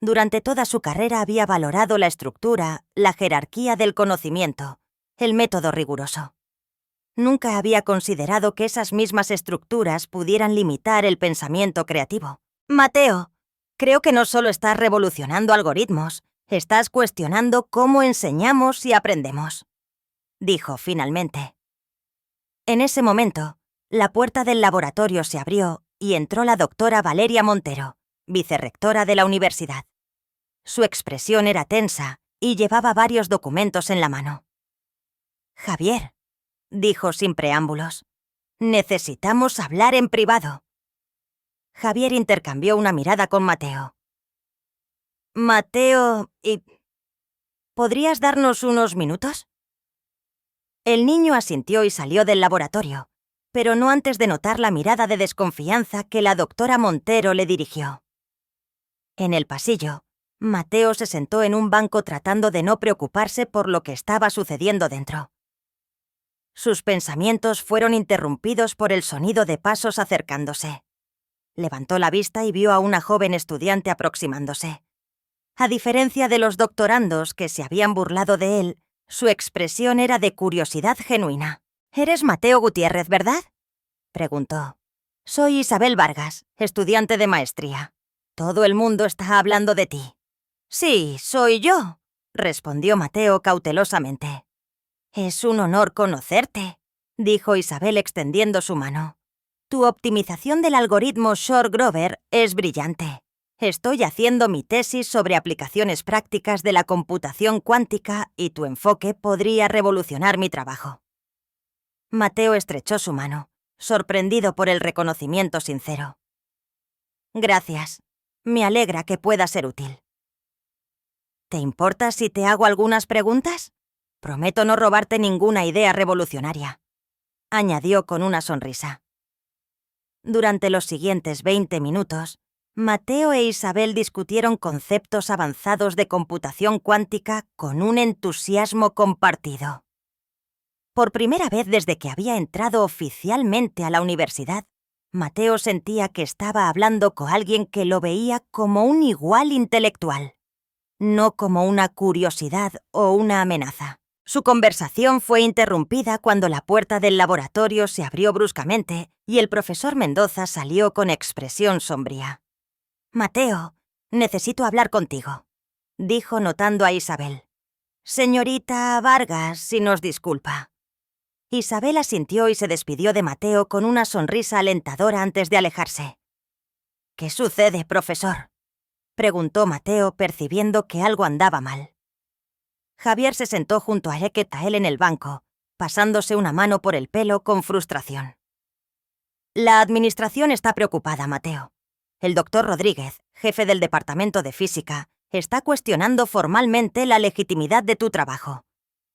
Durante toda su carrera había valorado la estructura, la jerarquía del conocimiento, el método riguroso. Nunca había considerado que esas mismas estructuras pudieran limitar el pensamiento creativo. «Mateo, creo que no solo estás revolucionando algoritmos, estás cuestionando cómo enseñamos y aprendemos», dijo finalmente. En ese momento, la puerta del laboratorio se abrió y entró la doctora Valeria Montero, vicerrectora de la universidad. Su expresión era tensa y llevaba varios documentos en la mano. «Javier», dijo sin preámbulos, «necesitamos hablar en privado». Javier intercambió una mirada con Mateo. «Mateo, ¿podrías darnos unos minutos?». El niño asintió y salió del laboratorio, pero no antes de notar la mirada de desconfianza que la doctora Montero le dirigió. En el pasillo, Mateo se sentó en un banco tratando de no preocuparse por lo que estaba sucediendo dentro. Sus pensamientos fueron interrumpidos por el sonido de pasos acercándose. Levantó la vista y vio a una joven estudiante aproximándose. A diferencia de los doctorandos que se habían burlado de él, su expresión era de curiosidad genuina. «¿Eres Mateo Gutiérrez, verdad?», preguntó. «Soy Isabel Vargas, estudiante de maestría. Todo el mundo está hablando de ti». «Sí, soy yo», respondió Mateo cautelosamente. «Es un honor conocerte», dijo Isabel extendiendo su mano. «Tu optimización del algoritmo Shor-Grover es brillante. Estoy haciendo mi tesis sobre aplicaciones prácticas de la computación cuántica y tu enfoque podría revolucionar mi trabajo». Mateo estrechó su mano, sorprendido por el reconocimiento sincero. «Gracias. Me alegra que pueda ser útil». «¿Te importa si te hago algunas preguntas? Prometo no robarte ninguna idea revolucionaria», añadió con una sonrisa. Durante los siguientes 20 minutos, Mateo e Isabel discutieron conceptos avanzados de computación cuántica con un entusiasmo compartido. Por primera vez desde que había entrado oficialmente a la universidad, Mateo sentía que estaba hablando con alguien que lo veía como un igual intelectual, no como una curiosidad o una amenaza. Su conversación fue interrumpida cuando la puerta del laboratorio se abrió bruscamente y el profesor Mendoza salió con expresión sombría. «Mateo, necesito hablar contigo», dijo notando a Isabel. «Señorita Vargas, si nos disculpa». Isabel asintió y se despidió de Mateo con una sonrisa alentadora antes de alejarse. «¿Qué sucede, profesor?», preguntó Mateo percibiendo que algo andaba mal. Javier se sentó junto a él en el banco, pasándose una mano por el pelo con frustración. «La administración está preocupada, Mateo. El doctor Rodríguez, jefe del departamento de física, está cuestionando formalmente la legitimidad de tu trabajo.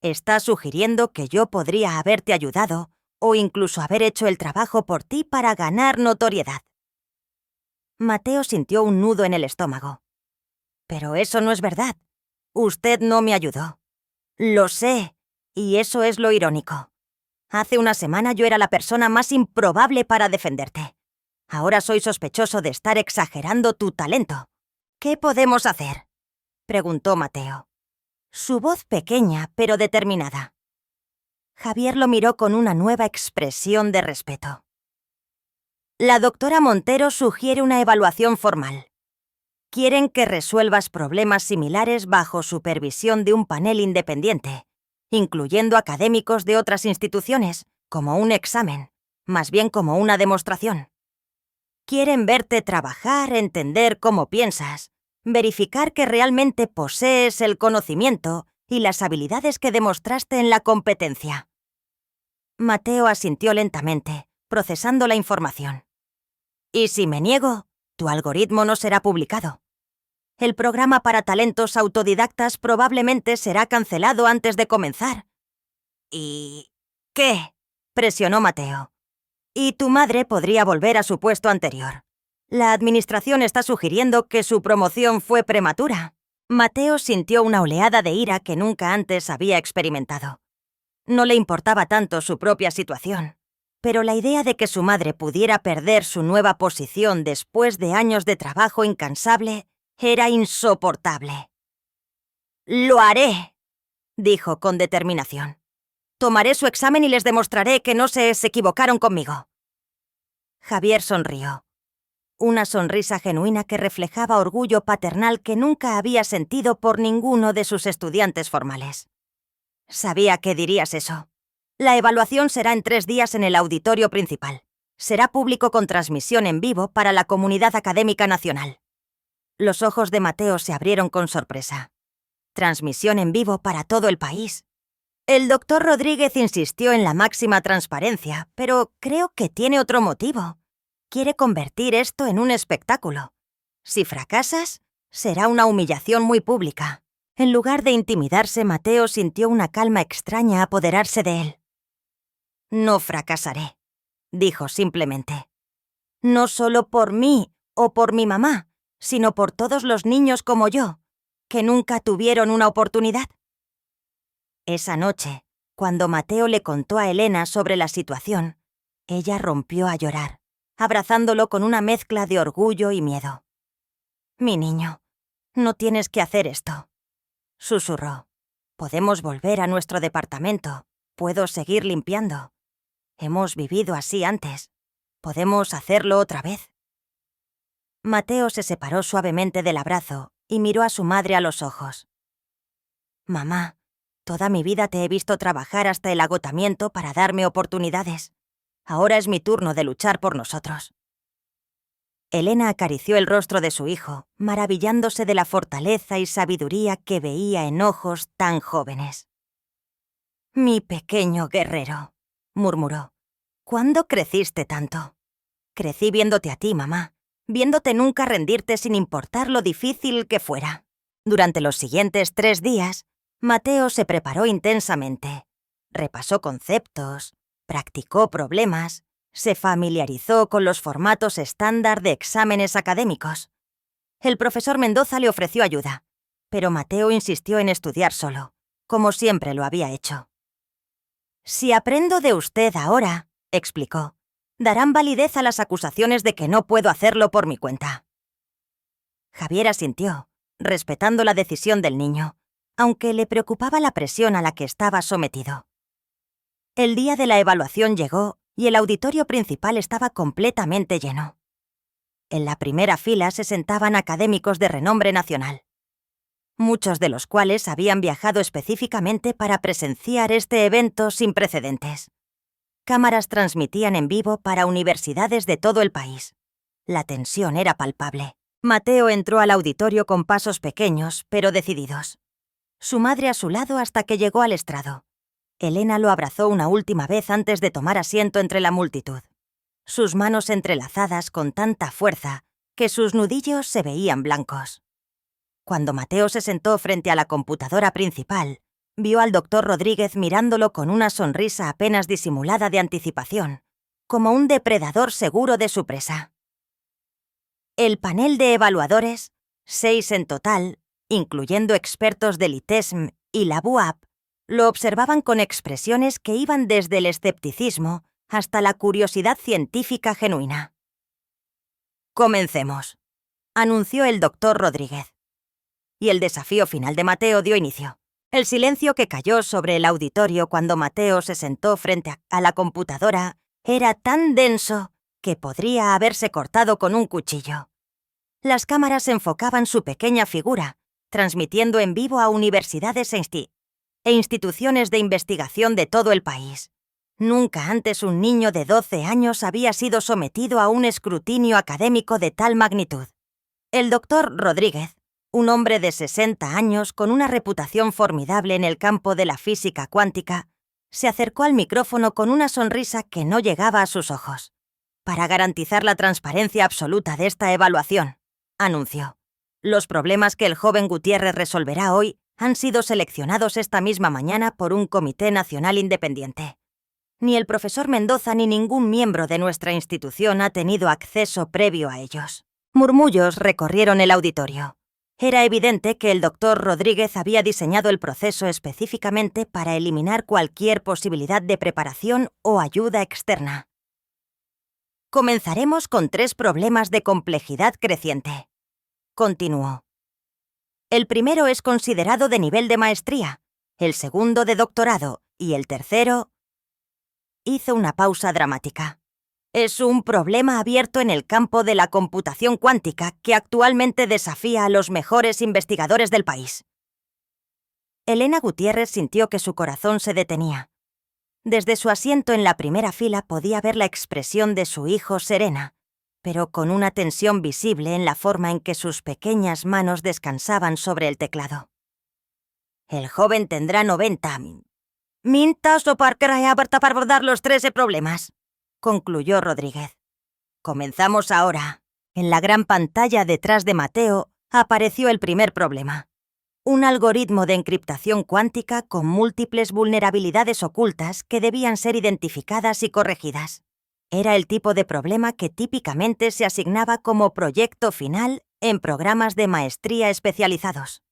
Está sugiriendo que yo podría haberte ayudado o incluso haber hecho el trabajo por ti para ganar notoriedad». Mateo sintió un nudo en el estómago. «Pero eso no es verdad. Usted no me ayudó». «Lo sé, y eso es lo irónico. Hace una semana yo era la persona más improbable para defenderte. Ahora soy sospechoso de estar exagerando tu talento. ¿Qué podemos hacer?». preguntó Mateo. Su voz pequeña, pero determinada. Javier lo miró con una nueva expresión de respeto. La doctora Montero sugiere una evaluación formal. Quieren que resuelvas problemas similares bajo supervisión de un panel independiente, incluyendo académicos de otras instituciones, como un examen, más bien como una demostración. Quieren verte trabajar, entender cómo piensas, verificar que realmente posees el conocimiento y las habilidades que demostraste en la competencia. Mateo asintió lentamente, procesando la información. Y si me niego, tu algoritmo no será publicado. El programa para talentos autodidactas probablemente será cancelado antes de comenzar. ¿Y qué? Presionó Mateo. Y tu madre podría volver a su puesto anterior. La administración está sugiriendo que su promoción fue prematura. Mateo sintió una oleada de ira que nunca antes había experimentado. No le importaba tanto su propia situación, pero la idea de que su madre pudiera perder su nueva posición después de años de trabajo incansable era insoportable. «Lo haré», dijo con determinación. «Tomaré su examen y les demostraré que no se equivocaron conmigo». Javier sonrió. Una sonrisa genuina que reflejaba orgullo paternal que nunca había sentido por ninguno de sus estudiantes formales. Sabía que dirías eso. La evaluación será en 3 días en el auditorio principal. Será público con transmisión en vivo para la comunidad académica nacional. Los ojos de Mateo se abrieron con sorpresa. Transmisión en vivo para todo el país. El doctor Rodríguez insistió en la máxima transparencia, pero creo que tiene otro motivo. Quiere convertir esto en un espectáculo. Si fracasas, será una humillación muy pública. En lugar de intimidarse, Mateo sintió una calma extraña apoderarse de él. «No fracasaré», dijo simplemente. «No solo por mí o por mi mamá, sino por todos los niños como yo, que nunca tuvieron una oportunidad». Esa noche, cuando Mateo le contó a Elena sobre la situación, ella rompió a llorar, abrazándolo con una mezcla de orgullo y miedo. «Mi niño, no tienes que hacer esto», susurró. «Podemos volver a nuestro departamento. Puedo seguir limpiando. Hemos vivido así antes. Podemos hacerlo otra vez». Mateo se separó suavemente del abrazo y miró a su madre a los ojos. «Mamá, toda mi vida te he visto trabajar hasta el agotamiento para darme oportunidades. Ahora es mi turno de luchar por nosotros». Elena acarició el rostro de su hijo, maravillándose de la fortaleza y sabiduría que veía en ojos tan jóvenes. «Mi pequeño guerrero», murmuró. «¿Cuándo creciste tanto?» «Crecí viéndote a ti, mamá, viéndote nunca rendirte sin importar lo difícil que fuera». Durante los siguientes 3 días, Mateo se preparó intensamente. Repasó conceptos, practicó problemas, se familiarizó con los formatos estándar de exámenes académicos. El profesor Mendoza le ofreció ayuda, pero Mateo insistió en estudiar solo, como siempre lo había hecho. «Si aprendo de usted ahora», explicó, «darán validez a las acusaciones de que no puedo hacerlo por mi cuenta». Javier asintió, respetando la decisión del niño, aunque le preocupaba la presión a la que estaba sometido. El día de la evaluación llegó y el auditorio principal estaba completamente lleno. En la primera fila se sentaban académicos de renombre nacional, muchos de los cuales habían viajado específicamente para presenciar este evento sin precedentes. Cámaras transmitían en vivo para universidades de todo el país. La tensión era palpable. Mateo entró al auditorio con pasos pequeños, pero decididos. Su madre a su lado hasta que llegó al estrado. Elena lo abrazó una última vez antes de tomar asiento entre la multitud. Sus manos entrelazadas con tanta fuerza que sus nudillos se veían blancos. Cuando Mateo se sentó frente a la computadora principal, vio al doctor Rodríguez mirándolo con una sonrisa apenas disimulada de anticipación, como un depredador seguro de su presa. El panel de evaluadores, 6 en total, incluyendo expertos del ITESM y la BUAP, lo observaban con expresiones que iban desde el escepticismo hasta la curiosidad científica genuina. «Comencemos», anunció el doctor Rodríguez. y el desafío final de Mateo dio inicio. El silencio que cayó sobre el auditorio cuando Mateo se sentó frente a la computadora era tan denso que podría haberse cortado con un cuchillo. Las cámaras enfocaban su pequeña figura, transmitiendo en vivo a universidades e instituciones de investigación de todo el país. Nunca antes un niño de 12 años había sido sometido a un escrutinio académico de tal magnitud. El doctor Rodríguez, un hombre de 60 años con una reputación formidable en el campo de la física cuántica, se acercó al micrófono con una sonrisa que no llegaba a sus ojos. Para garantizar la transparencia absoluta de esta evaluación, anunció, los problemas que el joven Gutiérrez resolverá hoy han sido seleccionados esta misma mañana por un comité nacional independiente. Ni el profesor Mendoza ni ningún miembro de nuestra institución ha tenido acceso previo a ellos. Murmullos recorrieron el auditorio. Era evidente que el doctor Rodríguez había diseñado el proceso específicamente para eliminar cualquier posibilidad de preparación o ayuda externa. Comenzaremos con 3 problemas de complejidad creciente. Continuó. El primero es considerado de nivel de maestría, el segundo de doctorado y el tercero... Hizo una pausa dramática. Es un problema abierto en el campo de la computación cuántica que actualmente desafía a los mejores investigadores del país. Elena Gutiérrez sintió que su corazón se detenía. Desde su asiento en la primera fila podía ver la expresión de su hijo serena, pero con una tensión visible en la forma en que sus pequeñas manos descansaban sobre el teclado. El joven tendrá 90 mintas o para abordar los 13 problemas, concluyó Rodríguez. Comenzamos ahora. En la gran pantalla detrás de Mateo apareció el primer problema. Un algoritmo de encriptación cuántica con múltiples vulnerabilidades ocultas que debían ser identificadas y corregidas. Era el tipo de problema que típicamente se asignaba como proyecto final en programas de maestría especializados.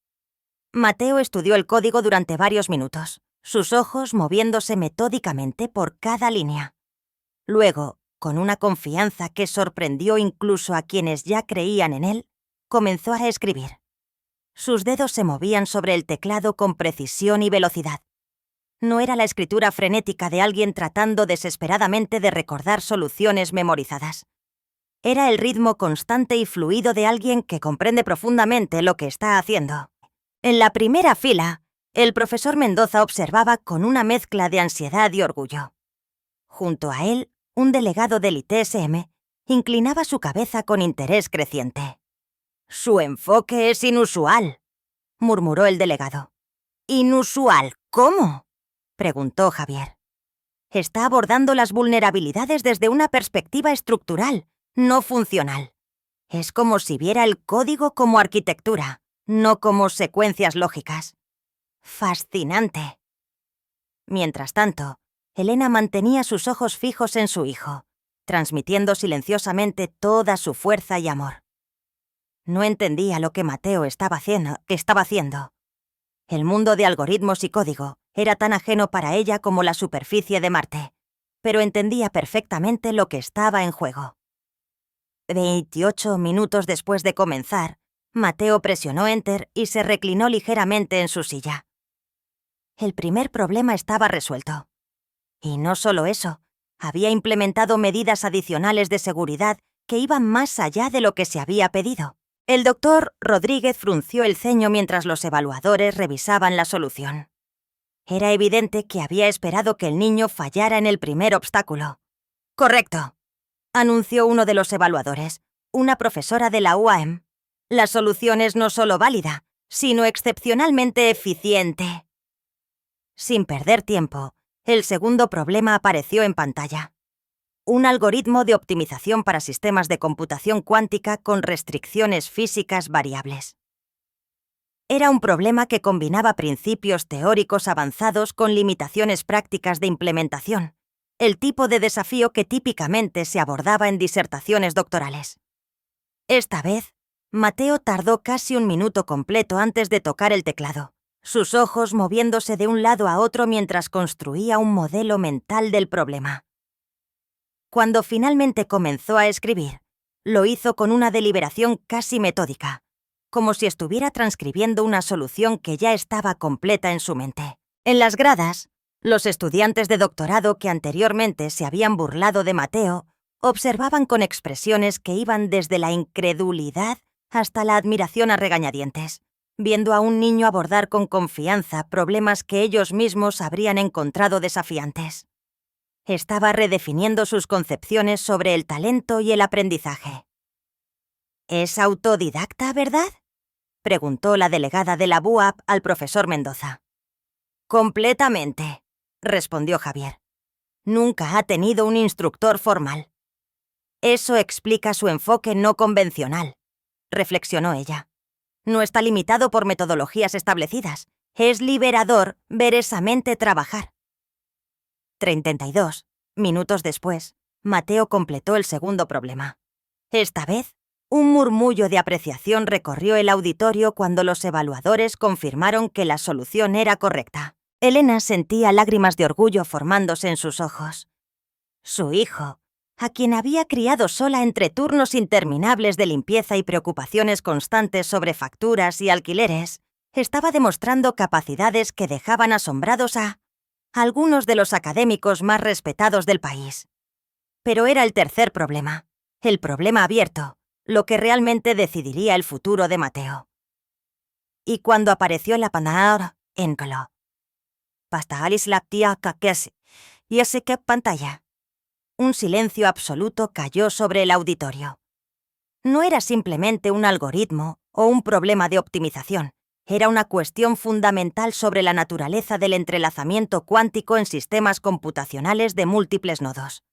Mateo estudió el código durante varios minutos, sus ojos moviéndose metódicamente por cada línea. Luego, con una confianza que sorprendió incluso a quienes ya creían en él, comenzó a escribir. Sus dedos se movían sobre el teclado con precisión y velocidad. No era la escritura frenética de alguien tratando desesperadamente de recordar soluciones memorizadas. Era el ritmo constante y fluido de alguien que comprende profundamente lo que está haciendo. En la primera fila, el profesor Mendoza observaba con una mezcla de ansiedad y orgullo. Junto a él, un delegado del ITSM inclinaba su cabeza con interés creciente. «Su enfoque es inusual», murmuró el delegado. «¿Inusual? ¿Cómo?», preguntó Javier. «Está abordando las vulnerabilidades desde una perspectiva estructural, no funcional. Es como si viera el código como arquitectura, no como secuencias lógicas. Fascinante». Mientras tanto, Elena mantenía sus ojos fijos en su hijo, transmitiendo silenciosamente toda su fuerza y amor. No entendía lo que Mateo estaba haciendo. El mundo de algoritmos y código era tan ajeno para ella como la superficie de Marte, pero entendía perfectamente lo que estaba en juego. 28 minutos después de comenzar, Mateo presionó Enter y se reclinó ligeramente en su silla. El primer problema estaba resuelto. Y no solo eso, había implementado medidas adicionales de seguridad que iban más allá de lo que se había pedido. El doctor Rodríguez frunció el ceño mientras los evaluadores revisaban la solución. Era evidente que había esperado que el niño fallara en el primer obstáculo. «Correcto», anunció uno de los evaluadores, una profesora de la UAM. «La solución es no solo válida, sino excepcionalmente eficiente». Sin perder tiempo, el segundo problema apareció en pantalla. Un algoritmo de optimización para sistemas de computación cuántica con restricciones físicas variables. Era un problema que combinaba principios teóricos avanzados con limitaciones prácticas de implementación, el tipo de desafío que típicamente se abordaba en disertaciones doctorales. Esta vez, Mateo tardó casi un minuto completo antes de tocar el teclado, sus ojos moviéndose de un lado a otro mientras construía un modelo mental del problema. Cuando finalmente comenzó a escribir, lo hizo con una deliberación casi metódica, como si estuviera transcribiendo una solución que ya estaba completa en su mente. En las gradas, los estudiantes de doctorado que anteriormente se habían burlado de Mateo observaban con expresiones que iban desde la incredulidad hasta la admiración a regañadientes, viendo a un niño abordar con confianza problemas que ellos mismos habrían encontrado desafiantes. Estaba redefiniendo sus concepciones sobre el talento y el aprendizaje. «¿Es autodidacta, verdad?», preguntó la delegada de la BUAP al profesor Mendoza. «Completamente», respondió Javier. «Nunca ha tenido un instructor formal». «Eso explica su enfoque no convencional», reflexionó ella. «No está limitado por metodologías establecidas. Es liberador ver esa mente trabajar». 32 minutos después, Mateo completó el segundo problema. Esta vez, un murmullo de apreciación recorrió el auditorio cuando los evaluadores confirmaron que la solución era correcta. Elena sentía lágrimas de orgullo formándose en sus ojos. Su hijo, a quien había criado sola entre turnos interminables de limpieza y preocupaciones constantes sobre facturas y alquileres, estaba demostrando capacidades que dejaban asombrados a algunos de los académicos más respetados del país. Pero era el tercer problema, el problema abierto, lo que realmente decidiría el futuro de Mateo. Y cuando apareció la palabra enclo, pastalis la tía caques, y ese que pantalla. Un silencio absoluto cayó sobre el auditorio. No era simplemente un algoritmo o un problema de optimización. Era una cuestión fundamental sobre la naturaleza del entrelazamiento cuántico en sistemas computacionales de múltiples nodos.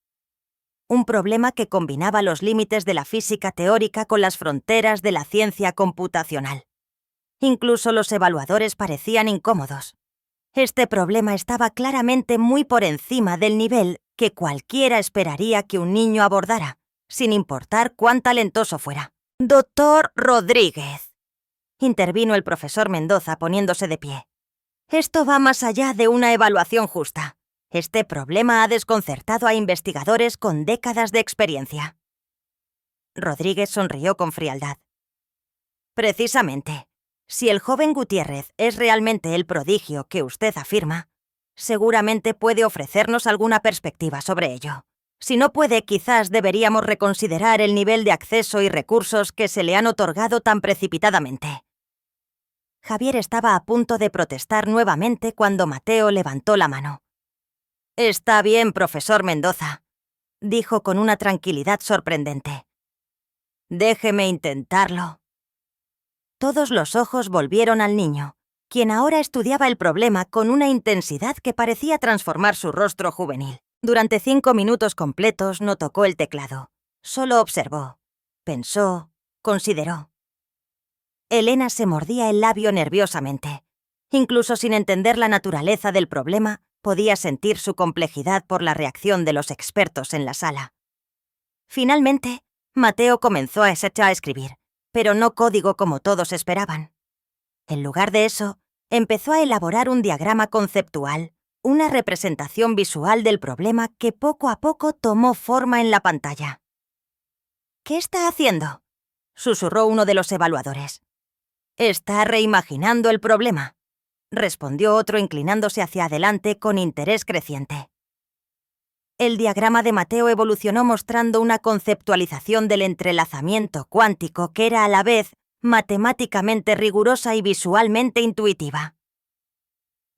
Un problema que combinaba los límites de la física teórica con las fronteras de la ciencia computacional. Incluso los evaluadores parecían incómodos. Este problema estaba claramente muy por encima del nivel que cualquiera esperaría que un niño abordara, sin importar cuán talentoso fuera. «Doctor Rodríguez», intervino el profesor Mendoza poniéndose de pie. «Esto va más allá de una evaluación justa. Este problema ha desconcertado a investigadores con décadas de experiencia». Rodríguez sonrió con frialdad. «Precisamente, si el joven Gutiérrez es realmente el prodigio que usted afirma, seguramente puede ofrecernos alguna perspectiva sobre ello. Si no puede, quizás deberíamos reconsiderar el nivel de acceso y recursos que se le han otorgado tan precipitadamente». Javier estaba a punto de protestar nuevamente cuando Mateo levantó la mano. «Está bien, profesor Mendoza», dijo con una tranquilidad sorprendente. «Déjeme intentarlo». Todos los ojos volvieron al niño, quien ahora estudiaba el problema con una intensidad que parecía transformar su rostro juvenil. Durante 5 minutos completos no tocó el teclado. Solo observó, pensó, consideró. Elena se mordía el labio nerviosamente. Incluso sin entender la naturaleza del problema, podía sentir su complejidad por la reacción de los expertos en la sala. Finalmente, Mateo comenzó a escribir, pero no código como todos esperaban. En lugar de eso, empezó a elaborar un diagrama conceptual, una representación visual del problema que poco a poco tomó forma en la pantalla. «¿Qué está haciendo?», susurró uno de los evaluadores. «Está reimaginando el problema», respondió otro inclinándose hacia adelante con interés creciente. El diagrama de Mateo evolucionó mostrando una conceptualización del entrelazamiento cuántico que era a la vez matemáticamente rigurosa y visualmente intuitiva.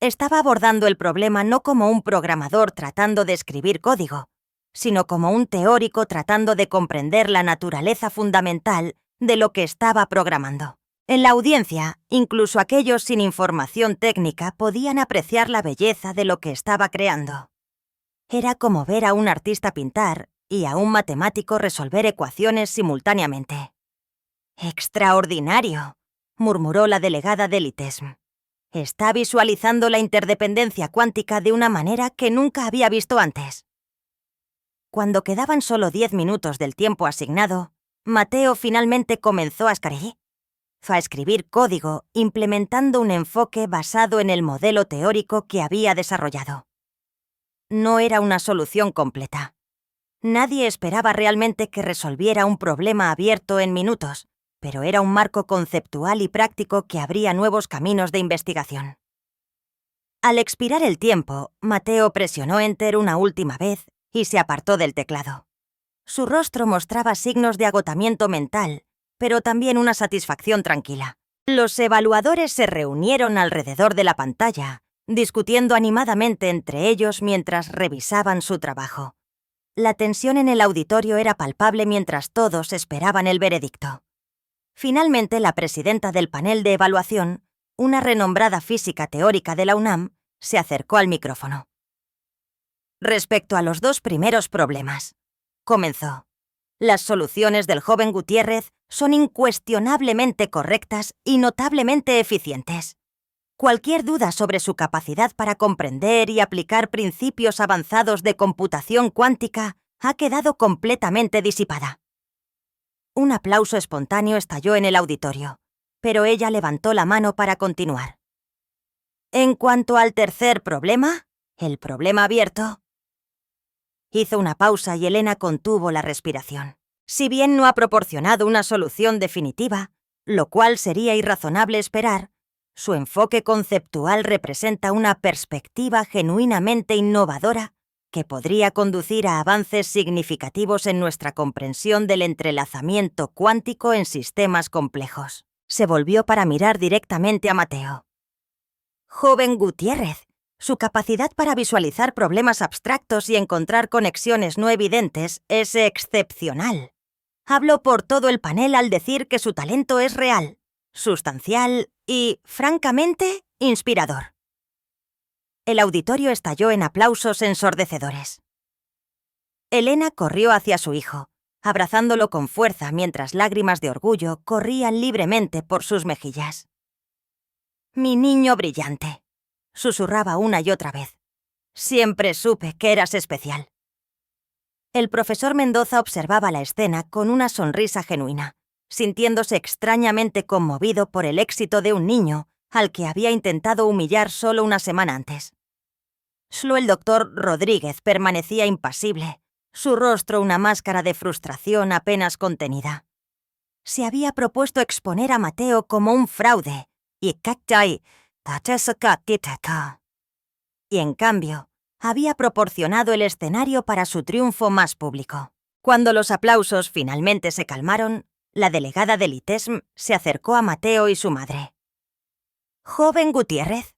Estaba abordando el problema no como un programador tratando de escribir código, sino como un teórico tratando de comprender la naturaleza fundamental de lo que estaba programando. En la audiencia, incluso aquellos sin información técnica podían apreciar la belleza de lo que estaba creando. Era como ver a un artista pintar y a un matemático resolver ecuaciones simultáneamente. «Extraordinario», murmuró la delegada del ITESM. «Está visualizando la interdependencia cuántica de una manera que nunca había visto antes». Cuando quedaban solo 10 minutos del tiempo asignado, Mateo finalmente comenzó a escribir código implementando un enfoque basado en el modelo teórico que había desarrollado. No era una solución completa. Nadie esperaba realmente que resolviera un problema abierto en minutos, pero era un marco conceptual y práctico que abría nuevos caminos de investigación. Al expirar el tiempo, Mateo presionó Enter una última vez y se apartó del teclado. Su rostro mostraba signos de agotamiento mental, pero también una satisfacción tranquila. Los evaluadores se reunieron alrededor de la pantalla, discutiendo animadamente entre ellos mientras revisaban su trabajo. La tensión en el auditorio era palpable mientras todos esperaban el veredicto. Finalmente, la presidenta del panel de evaluación, una renombrada física teórica de la UNAM, se acercó al micrófono. Respecto a los dos primeros problemas, comenzó. Las soluciones del joven Gutiérrez son incuestionablemente correctas y notablemente eficientes. Cualquier duda sobre su capacidad para comprender y aplicar principios avanzados de computación cuántica ha quedado completamente disipada. Un aplauso espontáneo estalló en el auditorio, pero ella levantó la mano para continuar. En cuanto al tercer problema, el problema abierto. Hizo una pausa y Elena contuvo la respiración. Si bien no ha proporcionado una solución definitiva, lo cual sería irrazonable esperar, su enfoque conceptual representa una perspectiva genuinamente innovadora que podría conducir a avances significativos en nuestra comprensión del entrelazamiento cuántico en sistemas complejos. Se volvió para mirar directamente a Mateo. Joven Gutiérrez, su capacidad para visualizar problemas abstractos y encontrar conexiones no evidentes es excepcional. Hablo por todo el panel al decir que su talento es real, sustancial y, francamente, inspirador. El auditorio estalló en aplausos ensordecedores. Elena corrió hacia su hijo, abrazándolo con fuerza mientras lágrimas de orgullo corrían libremente por sus mejillas. «Mi niño brillante», susurraba una y otra vez. «Siempre supe que eras especial». El profesor Mendoza observaba la escena con una sonrisa genuina, sintiéndose extrañamente conmovido por el éxito de un niño al que había intentado humillar solo una semana antes. Solo el doctor Rodríguez permanecía impasible, su rostro una máscara de frustración apenas contenida. Se había propuesto exponer a Mateo como un fraude, y en cambio, había proporcionado el escenario para su triunfo más público. Cuando los aplausos finalmente se calmaron, la delegada del ITESM se acercó a Mateo y su madre. «Joven Gutiérrez»,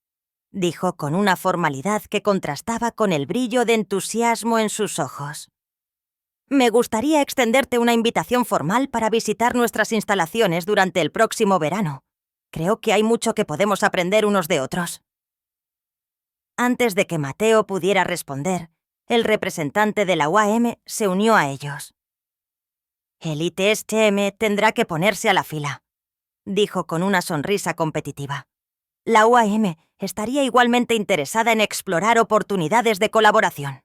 dijo con una formalidad que contrastaba con el brillo de entusiasmo en sus ojos. «Me gustaría extenderte una invitación formal para visitar nuestras instalaciones durante el próximo verano. Creo que hay mucho que podemos aprender unos de otros». Antes de que Mateo pudiera responder, el representante de la UAM se unió a ellos. «El ITSM tendrá que ponerse a la fila», dijo con una sonrisa competitiva. «La UAM estaría igualmente interesada en explorar oportunidades de colaboración».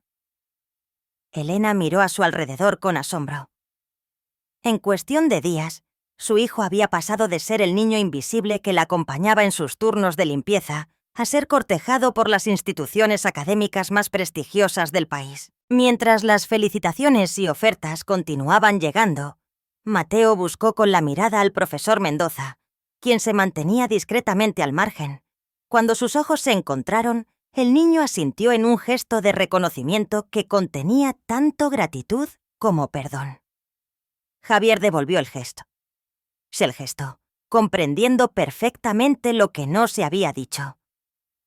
Elena miró a su alrededor con asombro. En cuestión de días, su hijo había pasado de ser el niño invisible que la acompañaba en sus turnos de limpieza a ser cortejado por las instituciones académicas más prestigiosas del país. Mientras las felicitaciones y ofertas continuaban llegando, Mateo buscó con la mirada al profesor Mendoza, quien se mantenía discretamente al margen. Cuando sus ojos se encontraron, el niño asintió en un gesto de reconocimiento que contenía tanto gratitud como perdón. Javier devolvió el gesto. Comprendiendo perfectamente lo que no se había dicho.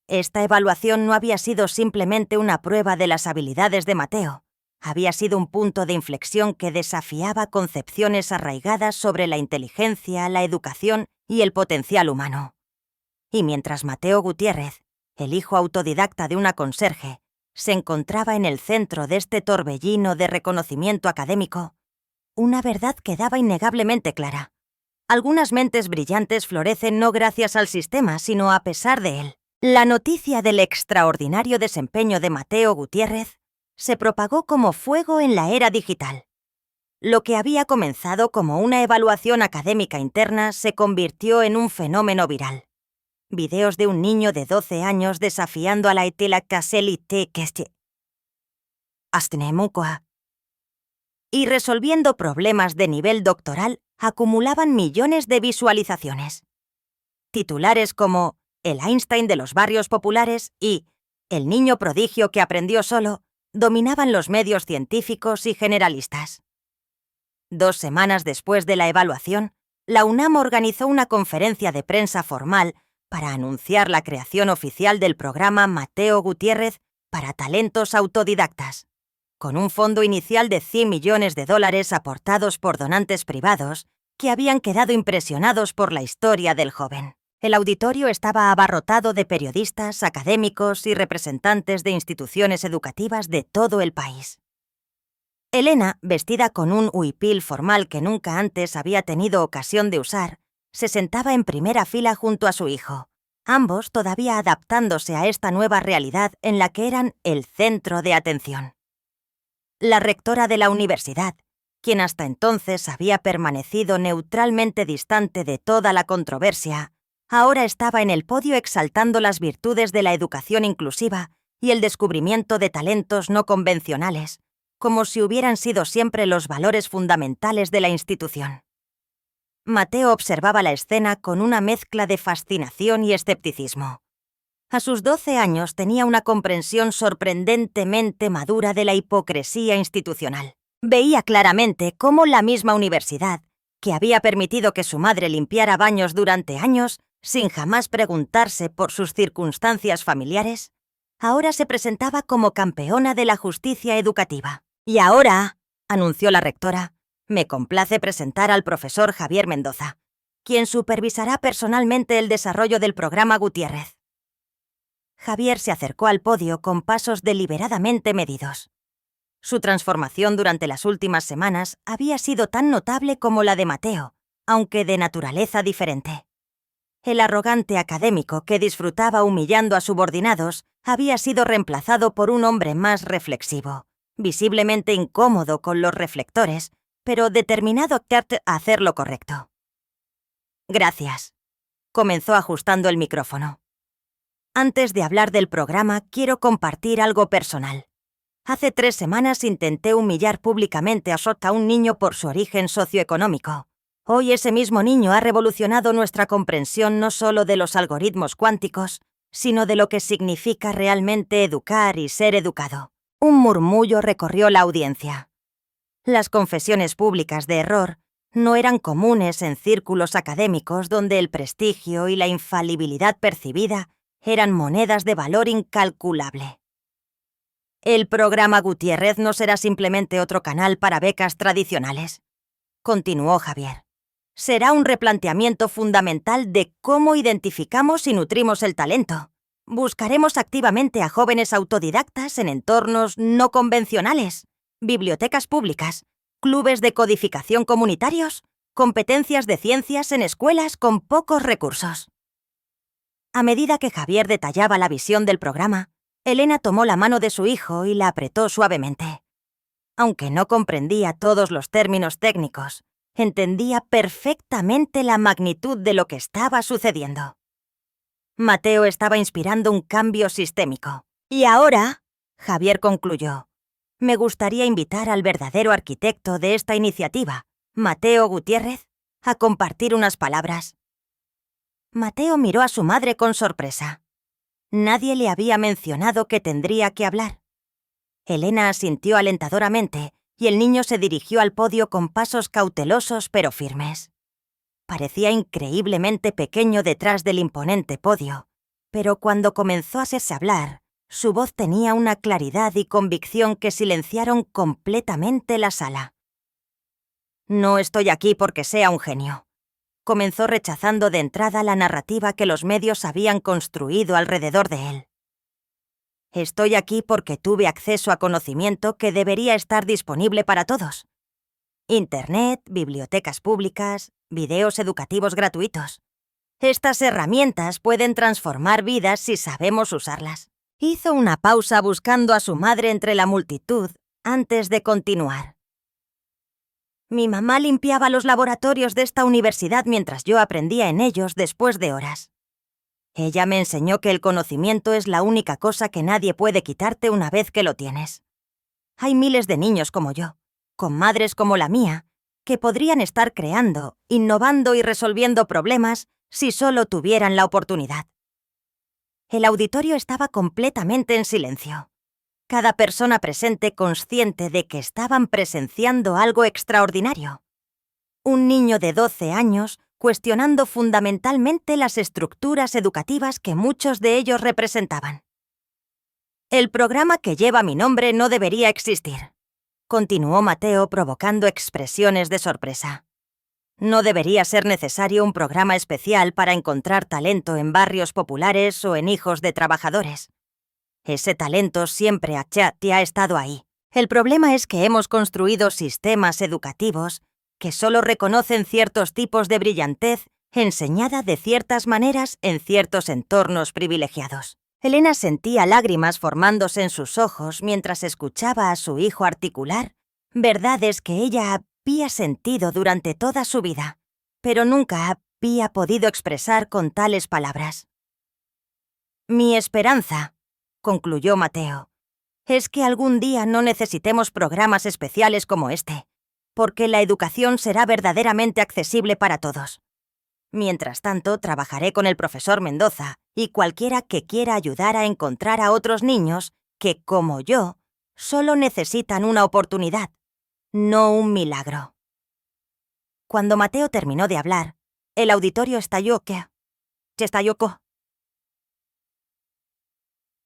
Esta evaluación no había sido simplemente una prueba de las habilidades de Mateo. Había sido un punto de inflexión que desafiaba concepciones arraigadas sobre la inteligencia, la educación y el potencial humano. Y mientras Mateo Gutiérrez, el hijo autodidacta de una conserje, se encontraba en el centro de este torbellino de reconocimiento académico, una verdad quedaba innegablemente clara. Algunas mentes brillantes florecen no gracias al sistema, sino a pesar de él. La noticia del extraordinario desempeño de Mateo Gutiérrez se propagó como fuego en la era digital. Lo que había comenzado como una evaluación académica interna se convirtió en un fenómeno viral. Videos de un niño de 12 años desafiando a la y resolviendo problemas de nivel doctoral acumulaban millones de visualizaciones. Titulares como "El Einstein de los barrios populares" y "El niño prodigio que aprendió solo" dominaban los medios científicos y generalistas. 2 semanas después de la evaluación, la UNAM organizó una conferencia de prensa formal para anunciar la creación oficial del programa Mateo Gutiérrez para talentos autodidactas, con un fondo inicial de $100 millones aportados por donantes privados que habían quedado impresionados por la historia del joven. El auditorio estaba abarrotado de periodistas, académicos y representantes de instituciones educativas de todo el país. Elena, vestida con un huipil formal que nunca antes había tenido ocasión de usar, se sentaba en primera fila junto a su hijo, ambos todavía adaptándose a esta nueva realidad en la que eran el centro de atención. La rectora de la universidad, quien hasta entonces había permanecido neutralmente distante de toda la controversia, ahora estaba en el podio exaltando las virtudes de la educación inclusiva y el descubrimiento de talentos no convencionales, como si hubieran sido siempre los valores fundamentales de la institución. Mateo observaba la escena con una mezcla de fascinación y escepticismo. A sus 12 años tenía una comprensión sorprendentemente madura de la hipocresía institucional. Veía claramente cómo la misma universidad, que había permitido que su madre limpiara baños durante años, sin jamás preguntarse por sus circunstancias familiares, ahora se presentaba como campeona de la justicia educativa. «Y ahora», anunció la rectora, «me complace presentar al profesor Javier Mendoza, quien supervisará personalmente el desarrollo del programa Gutiérrez». Javier se acercó al podio con pasos deliberadamente medidos. Su transformación durante las últimas semanas había sido tan notable como la de Mateo, aunque de naturaleza diferente. El arrogante académico que disfrutaba humillando a subordinados había sido reemplazado por un hombre más reflexivo, visiblemente incómodo con los reflectores, pero determinado a hacer lo correcto. «Gracias», comenzó ajustando el micrófono. «Antes de hablar del programa, quiero compartir algo personal. Hace 3 semanas intenté humillar públicamente a un niño por su origen socioeconómico. Hoy ese mismo niño ha revolucionado nuestra comprensión no solo de los algoritmos cuánticos, sino de lo que significa realmente educar y ser educado». Un murmullo recorrió la audiencia. Las confesiones públicas de error no eran comunes en círculos académicos donde el prestigio y la infalibilidad percibida eran monedas de valor incalculable. «El programa Gutiérrez no será simplemente otro canal para becas tradicionales», continuó Javier. «Será un replanteamiento fundamental de cómo identificamos y nutrimos el talento. Buscaremos activamente a jóvenes autodidactas en entornos no convencionales, bibliotecas públicas, clubes de codificación comunitarios, competencias de ciencias en escuelas con pocos recursos». A medida que Javier detallaba la visión del programa, Elena tomó la mano de su hijo y la apretó suavemente. Aunque no comprendía todos los términos técnicos, entendía perfectamente la magnitud de lo que estaba sucediendo. Mateo estaba inspirando un cambio sistémico. «Y ahora», Javier concluyó, «me gustaría invitar al verdadero arquitecto de esta iniciativa, Mateo Gutiérrez, a compartir unas palabras». Mateo miró a su madre con sorpresa. Nadie le había mencionado que tendría que hablar. Elena asintió alentadoramente y el niño se dirigió al podio con pasos cautelosos pero firmes. Parecía increíblemente pequeño detrás del imponente podio, pero cuando comenzó a hacerse hablar, su voz tenía una claridad y convicción que silenciaron completamente la sala. «No estoy aquí porque sea un genio», comenzó rechazando de entrada la narrativa que los medios habían construido alrededor de él. «Estoy aquí porque tuve acceso a conocimiento que debería estar disponible para todos. Internet, bibliotecas públicas, videos educativos gratuitos. Estas herramientas pueden transformar vidas si sabemos usarlas». Hizo una pausa buscando a su madre entre la multitud antes de continuar. «Mi mamá limpiaba los laboratorios de esta universidad mientras yo aprendía en ellos después de horas. Ella me enseñó que el conocimiento es la única cosa que nadie puede quitarte una vez que lo tienes. Hay miles de niños como yo, con madres como la mía, que podrían estar creando, innovando y resolviendo problemas si solo tuvieran la oportunidad. El auditorio estaba completamente en silencio. Cada persona presente consciente de que estaban presenciando algo extraordinario. Un niño de 12 años cuestionando fundamentalmente las estructuras educativas que muchos de ellos representaban. El programa que lleva mi nombre no debería existir, continuó Mateo provocando expresiones de sorpresa. No debería ser necesario un programa especial para encontrar talento en barrios populares o en hijos de trabajadores. Ese talento siempre ha estado ahí. El problema es que hemos construido sistemas educativos que solo reconocen ciertos tipos de brillantez enseñada de ciertas maneras en ciertos entornos privilegiados. Elena sentía lágrimas formándose en sus ojos mientras escuchaba a su hijo articular verdades que ella había sentido durante toda su vida, pero nunca había podido expresar con tales palabras. Mi esperanza, concluyó Mateo, es que algún día no necesitemos programas especiales como este, porque la educación será verdaderamente accesible para todos. Mientras tanto, trabajaré con el profesor Mendoza y cualquiera que quiera ayudar a encontrar a otros niños que, como yo, solo necesitan una oportunidad, no un milagro. Cuando Mateo terminó de hablar, el auditorio estalló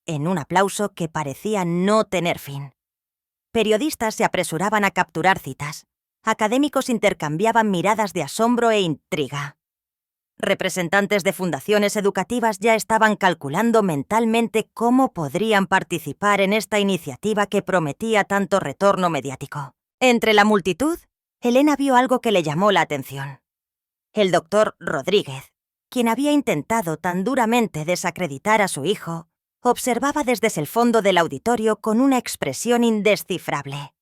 en un aplauso que parecía no tener fin. Periodistas se apresuraban a capturar citas. Académicos intercambiaban miradas de asombro e intriga. Representantes de fundaciones educativas ya estaban calculando mentalmente cómo podrían participar en esta iniciativa que prometía tanto retorno mediático. Entre la multitud, Elena vio algo que le llamó la atención. El doctor Rodríguez, quien había intentado tan duramente desacreditar a su hijo, observaba desde el fondo del auditorio con una expresión indescifrable.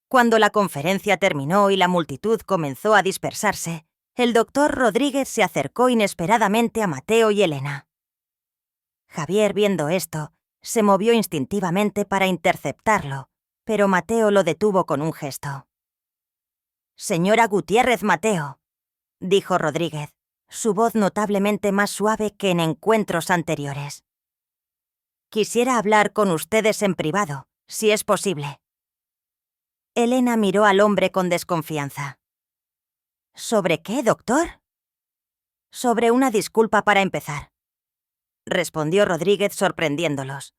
Cuando la conferencia terminó y la multitud comenzó a dispersarse, el doctor Rodríguez se acercó inesperadamente a Mateo y Elena. Javier, viendo esto, se movió instintivamente para interceptarlo, pero Mateo lo detuvo con un gesto. «Señora Gutiérrez Mateo», dijo Rodríguez, su voz notablemente más suave que en encuentros anteriores. «Quisiera hablar con ustedes en privado, si es posible». Elena miró al hombre con desconfianza. «¿Sobre qué, doctor?» «Sobre una disculpa para empezar», respondió Rodríguez sorprendiéndolos,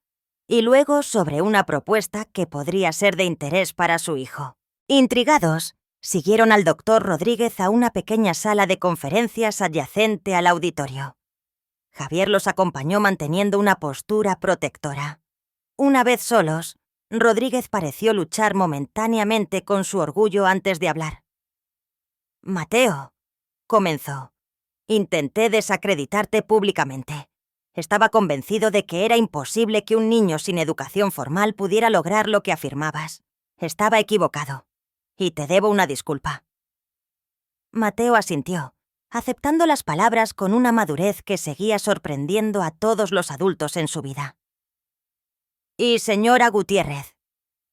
y luego sobre una propuesta que podría ser de interés para su hijo. Intrigados, siguieron al doctor Rodríguez a una pequeña sala de conferencias adyacente al auditorio. Javier los acompañó manteniendo una postura protectora. Una vez solos, Rodríguez pareció luchar momentáneamente con su orgullo antes de hablar. «Mateo», comenzó, «intenté desacreditarte públicamente. Estaba convencido de que era imposible que un niño sin educación formal pudiera lograr lo que afirmabas. Estaba equivocado. Y te debo una disculpa». Mateo asintió, aceptando las palabras con una madurez que seguía sorprendiendo a todos los adultos en su vida. «Y señora Gutiérrez»,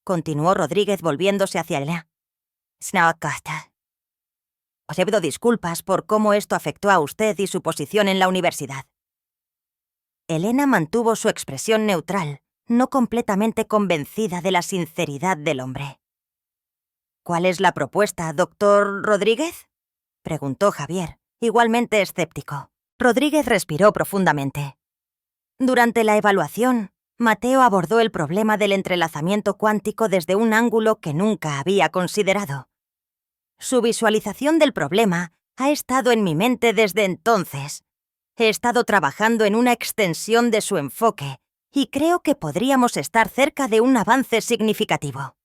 continuó Rodríguez volviéndose hacia Elena. «Os pido disculpas por cómo esto afectó a usted y su posición en la universidad». Elena mantuvo su expresión neutral, no completamente convencida de la sinceridad del hombre. «¿Cuál es la propuesta, doctor Rodríguez?», preguntó Javier, igualmente escéptico. Rodríguez respiró profundamente. Durante la evaluación, Mateo abordó el problema del entrelazamiento cuántico desde un ángulo que nunca había considerado. Su visualización del problema ha estado en mi mente desde entonces. He estado trabajando en una extensión de su enfoque y creo que podríamos estar cerca de un avance significativo.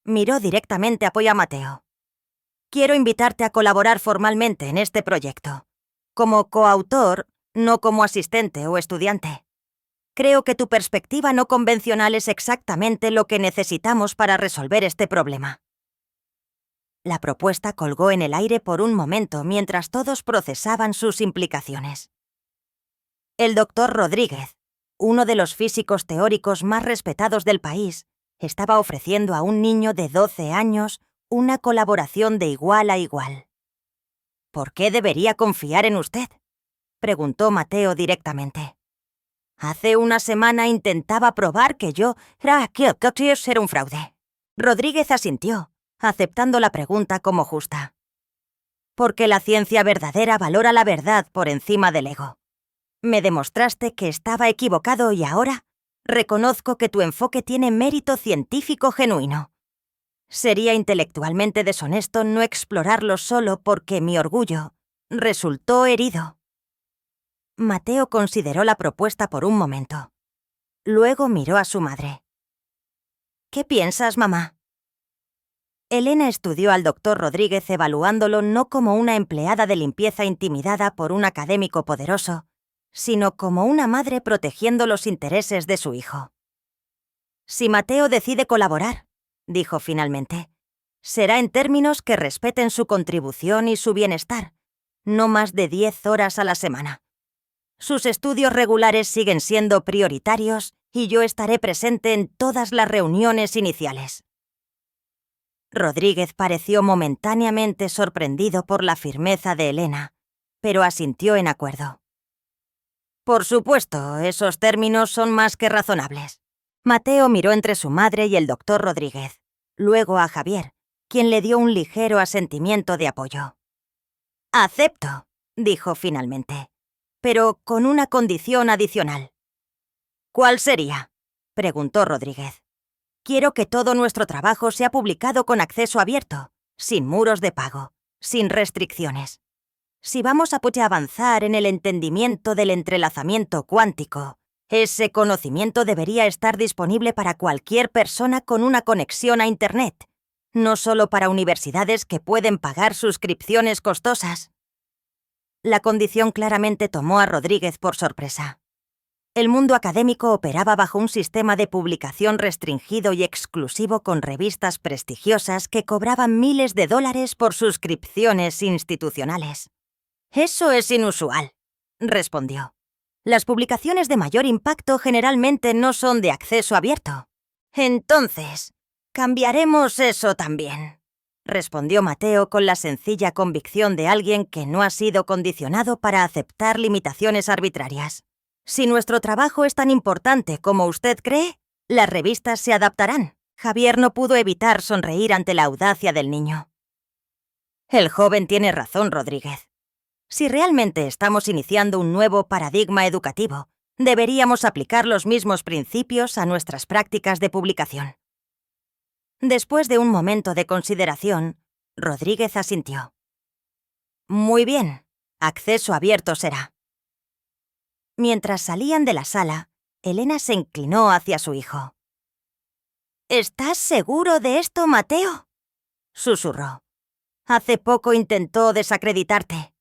Miró directamente a Mateo. «Quiero invitarte a colaborar formalmente en este proyecto, como coautor, no como asistente o estudiante. Creo que tu perspectiva no convencional es exactamente lo que necesitamos para resolver este problema». La propuesta colgó en el aire por un momento mientras todos procesaban sus implicaciones. El doctor Rodríguez, uno de los físicos teóricos más respetados del país, estaba ofreciendo a un niño de 12 años una colaboración de igual a igual. ¿Por qué debería confiar en usted?, preguntó Mateo directamente. Hace una semana intentaba probar que yo era un fraude. Rodríguez asintió, aceptando la pregunta como justa. Porque la ciencia verdadera valora la verdad por encima del ego. Me demostraste que estaba equivocado y ahora reconozco que tu enfoque tiene mérito científico genuino. Sería intelectualmente deshonesto no explorarlo solo porque mi orgullo resultó herido. Mateo consideró la propuesta por un momento. Luego miró a su madre. ¿Qué piensas, mamá? Elena estudió al doctor Rodríguez evaluándolo no como una empleada de limpieza intimidada por un académico poderoso, sino como una madre protegiendo los intereses de su hijo. Si Mateo decide colaborar, dijo finalmente, será en términos que respeten su contribución y su bienestar, no más de 10 horas a la semana. Sus estudios regulares siguen siendo prioritarios y yo estaré presente en todas las reuniones iniciales. Rodríguez pareció momentáneamente sorprendido por la firmeza de Elena, pero asintió en acuerdo. Por supuesto, esos términos son más que razonables. Mateo miró entre su madre y el doctor Rodríguez, luego a Javier, quien le dio un ligero asentimiento de apoyo. Acepto, dijo finalmente, pero con una condición adicional. ¿Cuál sería?, preguntó Rodríguez. Quiero que todo nuestro trabajo sea publicado con acceso abierto, sin muros de pago, sin restricciones. Si vamos a avanzar en el entendimiento del entrelazamiento cuántico, ese conocimiento debería estar disponible para cualquier persona con una conexión a Internet, no solo para universidades que pueden pagar suscripciones costosas. La condición claramente tomó a Rodríguez por sorpresa. El mundo académico operaba bajo un sistema de publicación restringido y exclusivo con revistas prestigiosas que cobraban miles de dólares por suscripciones institucionales. Eso es inusual, respondió. Las publicaciones de mayor impacto generalmente no son de acceso abierto. Entonces, cambiaremos eso también, respondió Mateo con la sencilla convicción de alguien que no ha sido condicionado para aceptar limitaciones arbitrarias. Si nuestro trabajo es tan importante como usted cree, las revistas se adaptarán. Javier no pudo evitar sonreír ante la audacia del niño. El joven tiene razón, Rodríguez. Si realmente estamos iniciando un nuevo paradigma educativo, deberíamos aplicar los mismos principios a nuestras prácticas de publicación. Después de un momento de consideración, Rodríguez asintió. Muy bien, acceso abierto será. Mientras salían de la sala, Elena se inclinó hacia su hijo. ¿Estás seguro de esto, Mateo?, susurró. Hace poco intentó desacreditarte.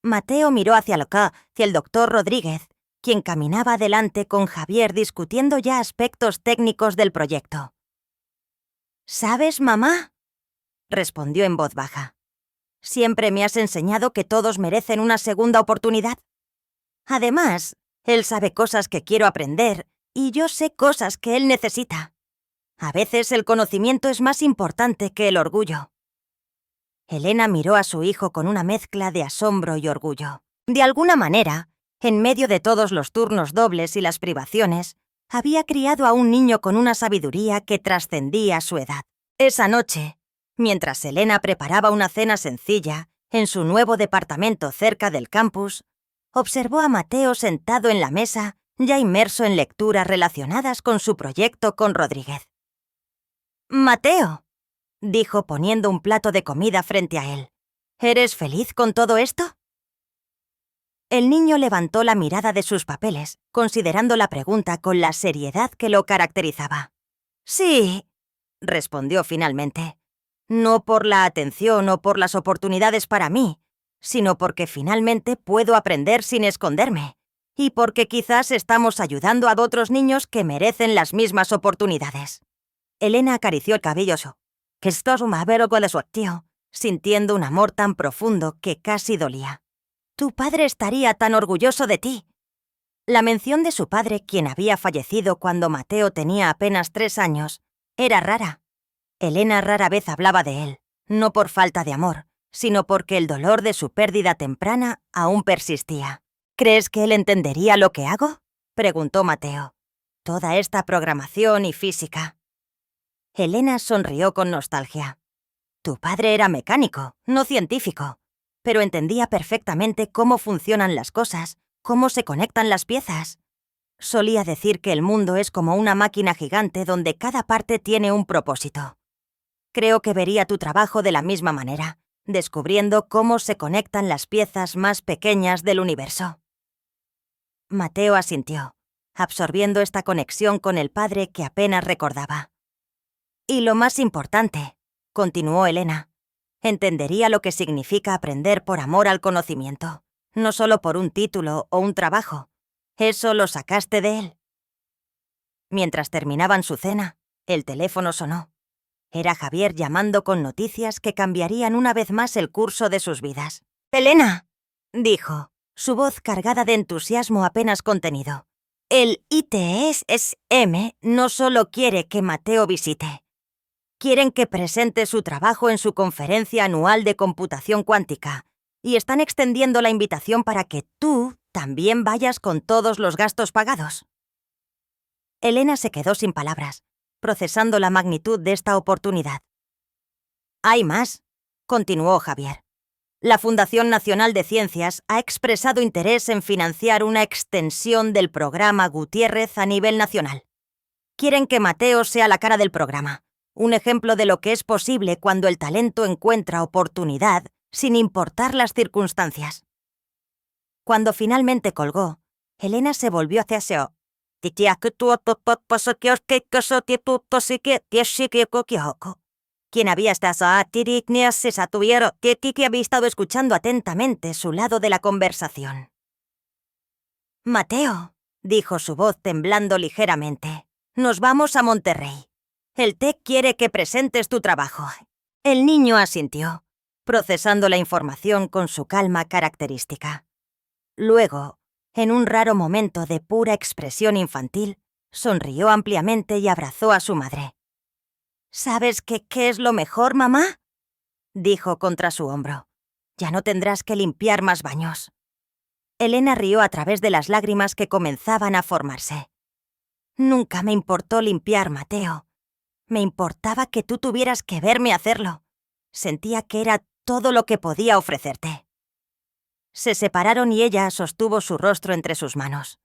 Mateo miró hacia el doctor Rodríguez, quien caminaba adelante con Javier discutiendo ya aspectos técnicos del proyecto. ¿Sabes, mamá?, respondió en voz baja. Siempre me has enseñado que todos merecen una segunda oportunidad. Además, él sabe cosas que quiero aprender y yo sé cosas que él necesita. A veces el conocimiento es más importante que el orgullo. Elena miró a su hijo con una mezcla de asombro y orgullo. De alguna manera, en medio de todos los turnos dobles y las privaciones, había criado a un niño con una sabiduría que trascendía su edad. Esa noche, mientras Elena preparaba una cena sencilla en su nuevo departamento cerca del campus, observó a Mateo sentado en la mesa, ya inmerso en lecturas relacionadas con su proyecto con Rodríguez. «Mateo», dijo poniendo un plato de comida frente a él, «¿eres feliz con todo esto?» El niño levantó la mirada de sus papeles, considerando la pregunta con la seriedad que lo caracterizaba. «Sí», respondió finalmente, «no por la atención o por las oportunidades para mí, sino porque finalmente puedo aprender sin esconderme, y porque quizás estamos ayudando a otros niños que merecen las mismas oportunidades». Elena acarició el cabello que esto es un de su tío, sintiendo un amor tan profundo que casi dolía. «Tu padre estaría tan orgulloso de ti». La mención de su padre, quien había fallecido cuando Mateo tenía apenas 3 años, era rara. Elena rara vez hablaba de él, no por falta de amor, sino porque el dolor de su pérdida temprana aún persistía. ¿Crees que él entendería lo que hago?, preguntó Mateo. Toda esta programación y física. Elena sonrió con nostalgia. Tu padre era mecánico, no científico, pero entendía perfectamente cómo funcionan las cosas, cómo se conectan las piezas. Solía decir que el mundo es como una máquina gigante donde cada parte tiene un propósito. Creo que vería tu trabajo de la misma manera, descubriendo cómo se conectan las piezas más pequeñas del universo. Mateo asintió, absorbiendo esta conexión con el padre que apenas recordaba. Y lo más importante, continuó Elena, entendería lo que significa aprender por amor al conocimiento, no solo por un título o un trabajo. Eso lo sacaste de él. Mientras terminaban su cena, el teléfono sonó. Era Javier llamando con noticias que cambiarían una vez más el curso de sus vidas. «Elena», dijo, su voz cargada de entusiasmo apenas contenido. «El ITS-M no solo quiere que Mateo visite. Quieren que presente su trabajo en su conferencia anual de computación cuántica y están extendiendo la invitación para que tú también vayas con todos los gastos pagados». Elena se quedó sin palabras, procesando la magnitud de esta oportunidad. «Hay más», continuó Javier. «La Fundación Nacional de Ciencias ha expresado interés en financiar una extensión del programa Gutiérrez a nivel nacional. Quieren que Mateo sea la cara del programa, un ejemplo de lo que es posible cuando el talento encuentra oportunidad sin importar las circunstancias». Cuando finalmente colgó, Elena se volvió hacia Seo. Quien había estado escuchando atentamente su lado de la conversación. «Mateo», dijo su voz temblando ligeramente, «nos vamos a Monterrey. El TEC quiere que presentes tu trabajo». El niño asintió, procesando la información con su calma característica. Luego, en un raro momento de pura expresión infantil, sonrió ampliamente y abrazó a su madre. «¿Sabes qué es lo mejor, mamá?», dijo contra su hombro. «Ya no tendrás que limpiar más baños». Elena rió a través de las lágrimas que comenzaban a formarse. «Nunca me importó limpiar, Mateo. Me importaba que tú tuvieras que verme hacerlo. Sentía que era todo lo que podía ofrecerte». Se separaron y ella sostuvo su rostro entre sus manos.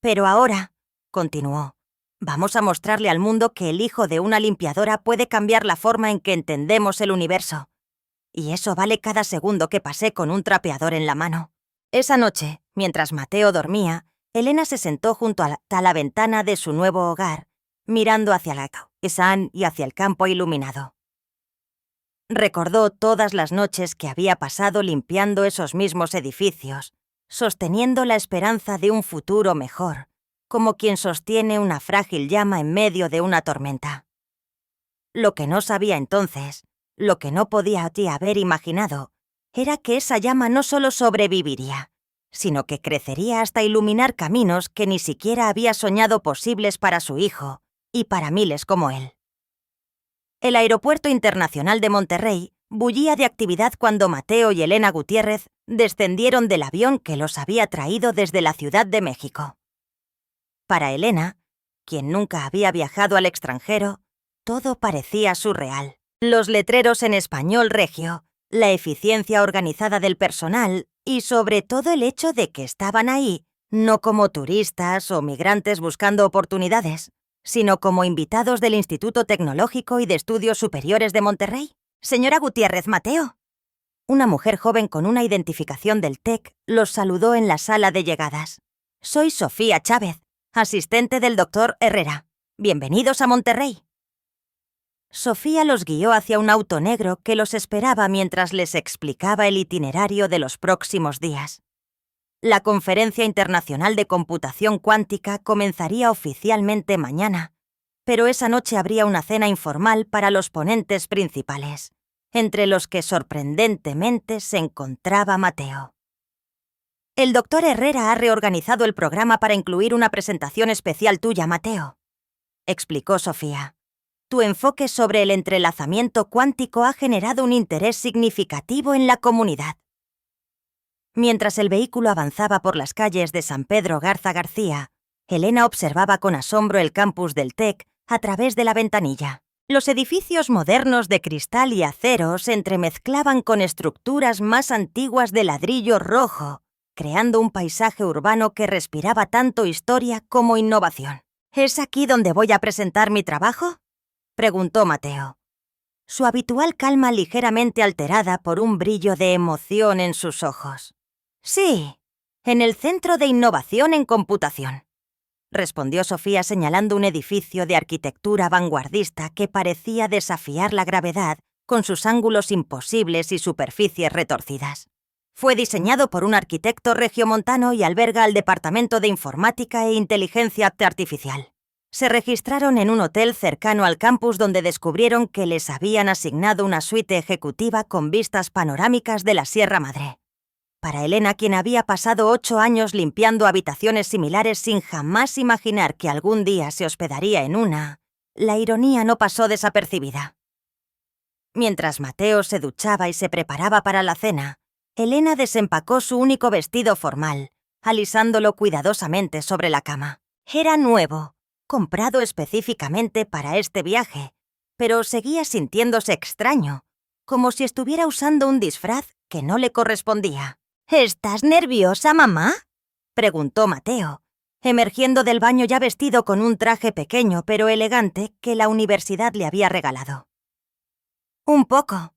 «Pero ahora», continuó, «vamos a mostrarle al mundo que el hijo de una limpiadora puede cambiar la forma en que entendemos el universo. Y eso vale cada segundo que pasé con un trapeador en la mano». Esa noche, mientras Mateo dormía, Elena se sentó junto a la ventana de su nuevo hogar, mirando hacia la San y hacia el campo iluminado. Recordó todas las noches que había pasado limpiando esos mismos edificios, sosteniendo la esperanza de un futuro mejor, como quien sostiene una frágil llama en medio de una tormenta. Lo que no sabía entonces, lo que no podía haber imaginado, era que esa llama no solo sobreviviría, sino que crecería hasta iluminar caminos que ni siquiera había soñado posibles para su hijo y para miles como él. El Aeropuerto Internacional de Monterrey bullía de actividad cuando Mateo y Elena Gutiérrez descendieron del avión que los había traído desde la Ciudad de México. Para Elena, quien nunca había viajado al extranjero, todo parecía surreal. Los letreros en español regio, la eficiencia organizada del personal y sobre todo el hecho de que estaban ahí, no como turistas o migrantes buscando oportunidades, sino como invitados del Instituto Tecnológico y de Estudios Superiores de Monterrey. «Señora Gutiérrez, Mateo». Una mujer joven con una identificación del TEC los saludó en la sala de llegadas. «Soy Sofía Chávez, asistente del doctor Herrera. Bienvenidos a Monterrey». Sofía los guió hacia un auto negro que los esperaba mientras les explicaba el itinerario de los próximos días. La Conferencia Internacional de Computación Cuántica comenzaría oficialmente mañana, pero esa noche habría una cena informal para los ponentes principales, entre los que sorprendentemente se encontraba Mateo. «El doctor Herrera ha reorganizado el programa para incluir una presentación especial tuya, Mateo», explicó Sofía. Tu enfoque sobre el entrelazamiento cuántico ha generado un interés significativo en la comunidad. Mientras el vehículo avanzaba por las calles de San Pedro Garza García, Elena observaba con asombro el campus del TEC a través de la ventanilla. Los edificios modernos de cristal y acero se entremezclaban con estructuras más antiguas de ladrillo rojo, creando un paisaje urbano que respiraba tanto historia como innovación. ¿Es aquí donde voy a presentar mi trabajo?, preguntó Mateo, su habitual calma ligeramente alterada por un brillo de emoción en sus ojos. Sí, en el Centro de Innovación en Computación, respondió Sofía señalando un edificio de arquitectura vanguardista que parecía desafiar la gravedad con sus ángulos imposibles y superficies retorcidas. Fue diseñado por un arquitecto regiomontano y alberga al Departamento de Informática e Inteligencia Artificial. Se registraron en un hotel cercano al campus donde descubrieron que les habían asignado una suite ejecutiva con vistas panorámicas de la Sierra Madre. Para Elena, quien había pasado 8 años limpiando habitaciones similares sin jamás imaginar que algún día se hospedaría en una, la ironía no pasó desapercibida. Mientras Mateo se duchaba y se preparaba para la cena, Elena desempacó su único vestido formal, alisándolo cuidadosamente sobre la cama. Era nuevo, comprado específicamente para este viaje, pero seguía sintiéndose extraño, como si estuviera usando un disfraz que no le correspondía. ¿Estás nerviosa, mamá?, preguntó Mateo, emergiendo del baño ya vestido con un traje pequeño pero elegante que la universidad le había regalado. Un poco,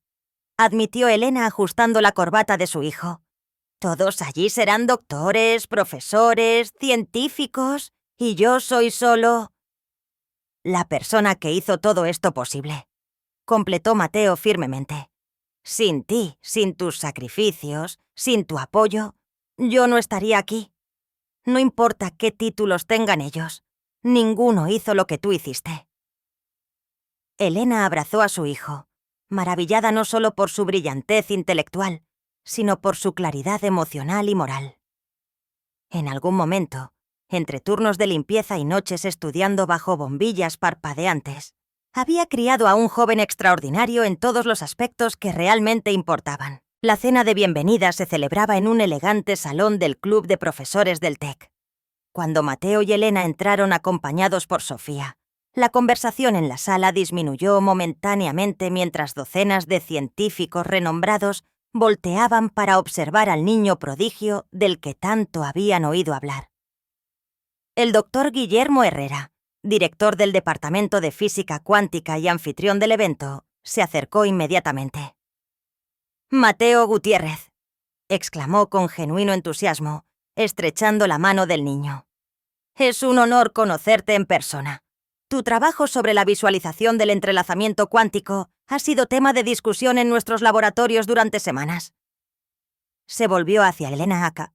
admitió Elena ajustando la corbata de su hijo. Todos allí serán doctores, profesores, científicos, y yo soy solo la persona que hizo todo esto posible, completó Mateo firmemente. Sin ti, sin tus sacrificios, sin tu apoyo, yo no estaría aquí. No importa qué títulos tengan ellos, ninguno hizo lo que tú hiciste. Elena abrazó a su hijo, maravillada no solo por su brillantez intelectual, sino por su claridad emocional y moral. En algún momento, entre turnos de limpieza y noches estudiando bajo bombillas parpadeantes, había criado a un joven extraordinario en todos los aspectos que realmente importaban. La cena de bienvenida se celebraba en un elegante salón del Club de Profesores del TEC. Cuando Mateo y Elena entraron acompañados por Sofía, la conversación en la sala disminuyó momentáneamente mientras docenas de científicos renombrados volteaban para observar al niño prodigio del que tanto habían oído hablar. El doctor Guillermo Herrera, director del Departamento de Física Cuántica y anfitrión del evento, se acercó inmediatamente. «Mateo Gutiérrez», exclamó con genuino entusiasmo, estrechando la mano del niño. «Es un honor conocerte en persona. Tu trabajo sobre la visualización del entrelazamiento cuántico ha sido tema de discusión en nuestros laboratorios durante semanas». Se volvió hacia Elena Aka,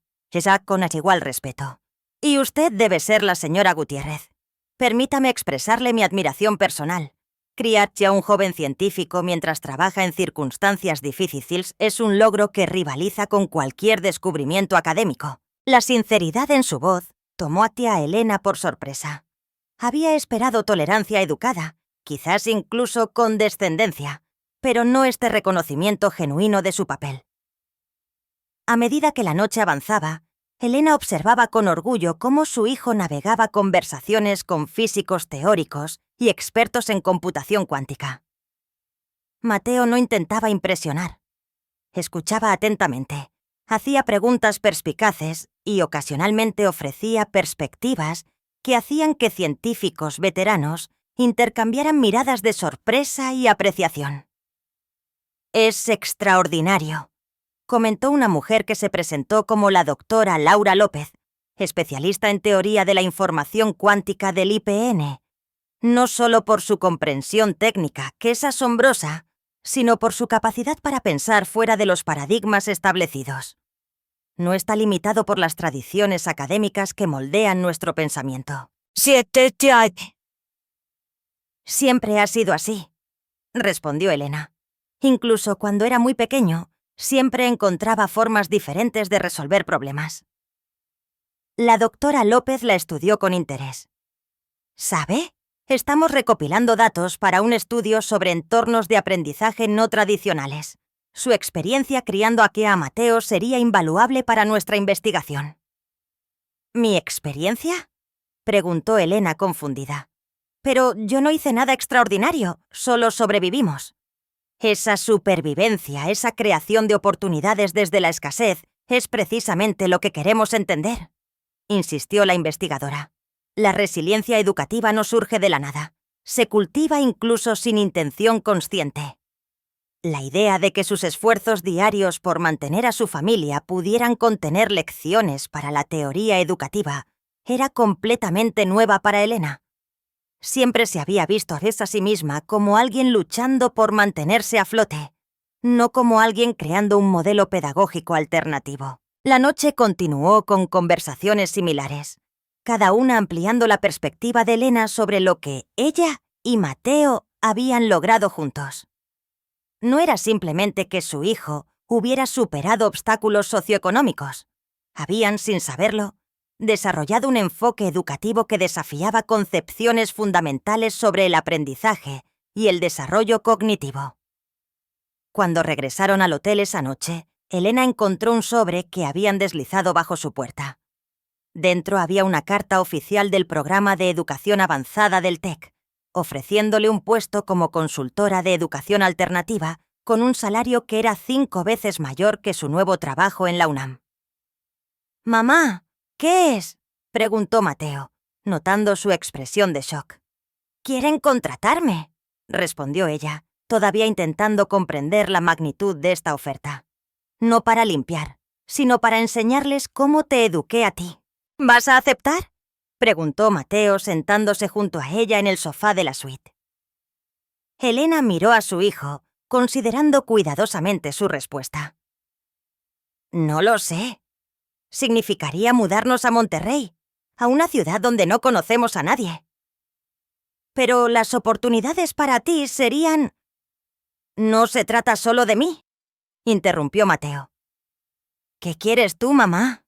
con igual respeto. «Y usted debe ser la señora Gutiérrez. Permítame expresarle mi admiración personal. Criar ya un joven científico mientras trabaja en circunstancias difíciles es un logro que rivaliza con cualquier descubrimiento académico». La sinceridad en su voz tomó a tía Elena por sorpresa. Había esperado tolerancia educada, quizás incluso condescendencia, pero no este reconocimiento genuino de su papel. A medida que la noche avanzaba, Elena observaba con orgullo cómo su hijo navegaba conversaciones con físicos teóricos y expertos en computación cuántica. Mateo no intentaba impresionar. Escuchaba atentamente, hacía preguntas perspicaces y ocasionalmente ofrecía perspectivas que hacían que científicos veteranos intercambiaran miradas de sorpresa y apreciación. «Es extraordinario», comentó una mujer que se presentó como la doctora Laura López, especialista en teoría de la información cuántica del IPN, no solo por su comprensión técnica, que es asombrosa, sino por su capacidad para pensar fuera de los paradigmas establecidos. No está limitado por las tradiciones académicas que moldean nuestro pensamiento. Siempre ha sido así, respondió Elena. Incluso cuando era muy pequeño, siempre encontraba formas diferentes de resolver problemas. La doctora López la estudió con interés. ¿Sabe?, Estamos recopilando datos para un estudio sobre entornos de aprendizaje no tradicionales. Su experiencia criando aquí a Mateo sería invaluable para nuestra investigación. ¿Mi experiencia?, preguntó Elena confundida. Pero yo no hice nada extraordinario, solo sobrevivimos. Esa supervivencia, esa creación de oportunidades desde la escasez, es precisamente lo que queremos entender, insistió la investigadora. La resiliencia educativa no surge de la nada. Se cultiva incluso sin intención consciente. La idea de que sus esfuerzos diarios por mantener a su familia pudieran contener lecciones para la teoría educativa era completamente nueva para Elena. Siempre se había visto a Bess a sí misma como alguien luchando por mantenerse a flote, no como alguien creando un modelo pedagógico alternativo. La noche continuó con conversaciones similares, cada una ampliando la perspectiva de Elena sobre lo que ella y Mateo habían logrado juntos. No era simplemente que su hijo hubiera superado obstáculos socioeconómicos. Habían, sin saberlo, desarrollado un enfoque educativo que desafiaba concepciones fundamentales sobre el aprendizaje y el desarrollo cognitivo. Cuando regresaron al hotel esa noche, Elena encontró un sobre que habían deslizado bajo su puerta. Dentro había una carta oficial del programa de educación avanzada del TEC, ofreciéndole un puesto como consultora de educación alternativa con un salario que era 5 veces mayor que su nuevo trabajo en la UNAM. «Mamá, ¿qué es?», preguntó Mateo, notando su expresión de shock. «¿Quieren contratarme?», respondió ella, todavía intentando comprender la magnitud de esta oferta. «No para limpiar, sino para enseñarles cómo te eduqué a ti. ¿Vas a aceptar?», preguntó Mateo sentándose junto a ella en el sofá de la suite. Elena miró a su hijo, considerando cuidadosamente su respuesta. «No lo sé. Significaría mudarnos a Monterrey, a una ciudad donde no conocemos a nadie. Pero las oportunidades para ti serían...». «No se trata solo de mí», interrumpió Mateo. «¿Qué quieres tú, mamá?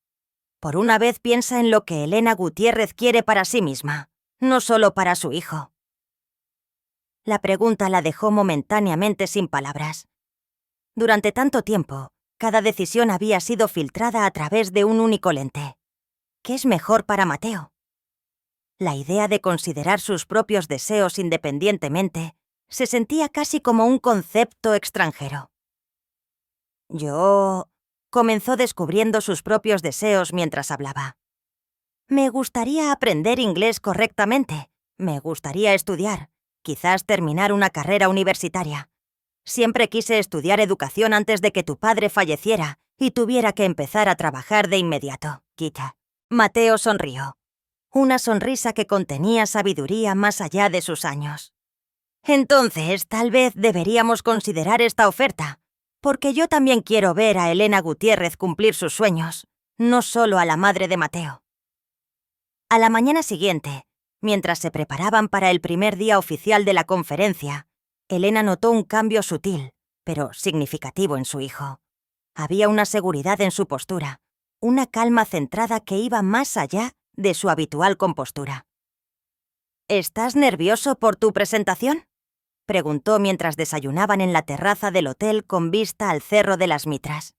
Por una vez piensa en lo que Elena Gutiérrez quiere para sí misma, no solo para su hijo». La pregunta la dejó momentáneamente sin palabras. Durante tanto tiempo, cada decisión había sido filtrada a través de un único lente. ¿Qué es mejor para Mateo? La idea de considerar sus propios deseos independientemente se sentía casi como un concepto extranjero. «Yo...», comenzó descubriendo sus propios deseos mientras hablaba. «Me gustaría aprender inglés correctamente. Me gustaría estudiar, quizás terminar una carrera universitaria. Siempre quise estudiar educación antes de que tu padre falleciera y tuviera que empezar a trabajar de inmediato, Kita». Mateo sonrió. Una sonrisa que contenía sabiduría más allá de sus años. «Entonces, tal vez deberíamos considerar esta oferta, porque yo también quiero ver a Elena Gutiérrez cumplir sus sueños, no solo a la madre de Mateo». A la mañana siguiente, mientras se preparaban para el primer día oficial de la conferencia, Elena notó un cambio sutil, pero significativo en su hijo. Había una seguridad en su postura, una calma centrada que iba más allá de su habitual compostura. «¿Estás nervioso por tu presentación?», preguntó mientras desayunaban en la terraza del hotel con vista al Cerro de las Mitras.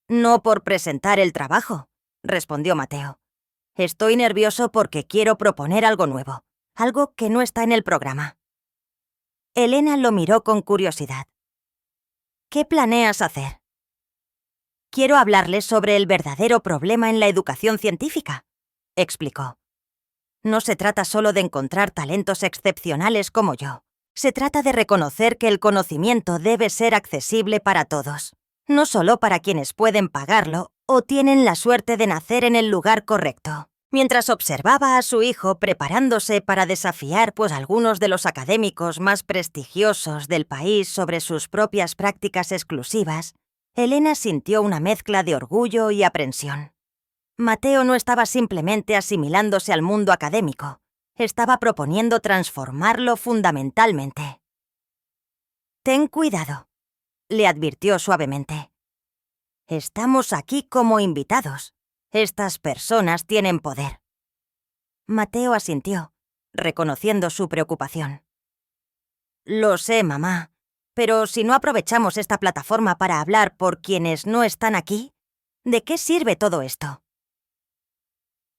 «No por presentar el trabajo», respondió Mateo. «Estoy nervioso porque quiero proponer algo nuevo, algo que no está en el programa». Elena lo miró con curiosidad. «¿Qué planeas hacer?». «Quiero hablarles sobre el verdadero problema en la educación científica», explicó. «No se trata solo de encontrar talentos excepcionales como yo. Se trata de reconocer que el conocimiento debe ser accesible para todos, no solo para quienes pueden pagarlo o tienen la suerte de nacer en el lugar correcto». Mientras observaba a su hijo preparándose para desafiar algunos de los académicos más prestigiosos del país sobre sus propias prácticas exclusivas, Elena sintió una mezcla de orgullo y aprensión. Mateo no estaba simplemente asimilándose al mundo académico, estaba proponiendo transformarlo fundamentalmente. «Ten cuidado», le advirtió suavemente. «Estamos aquí como invitados. Estas personas tienen poder». Mateo asintió, reconociendo su preocupación. Lo sé, mamá, pero si no aprovechamos esta plataforma para hablar por quienes no están aquí, ¿de qué sirve todo esto?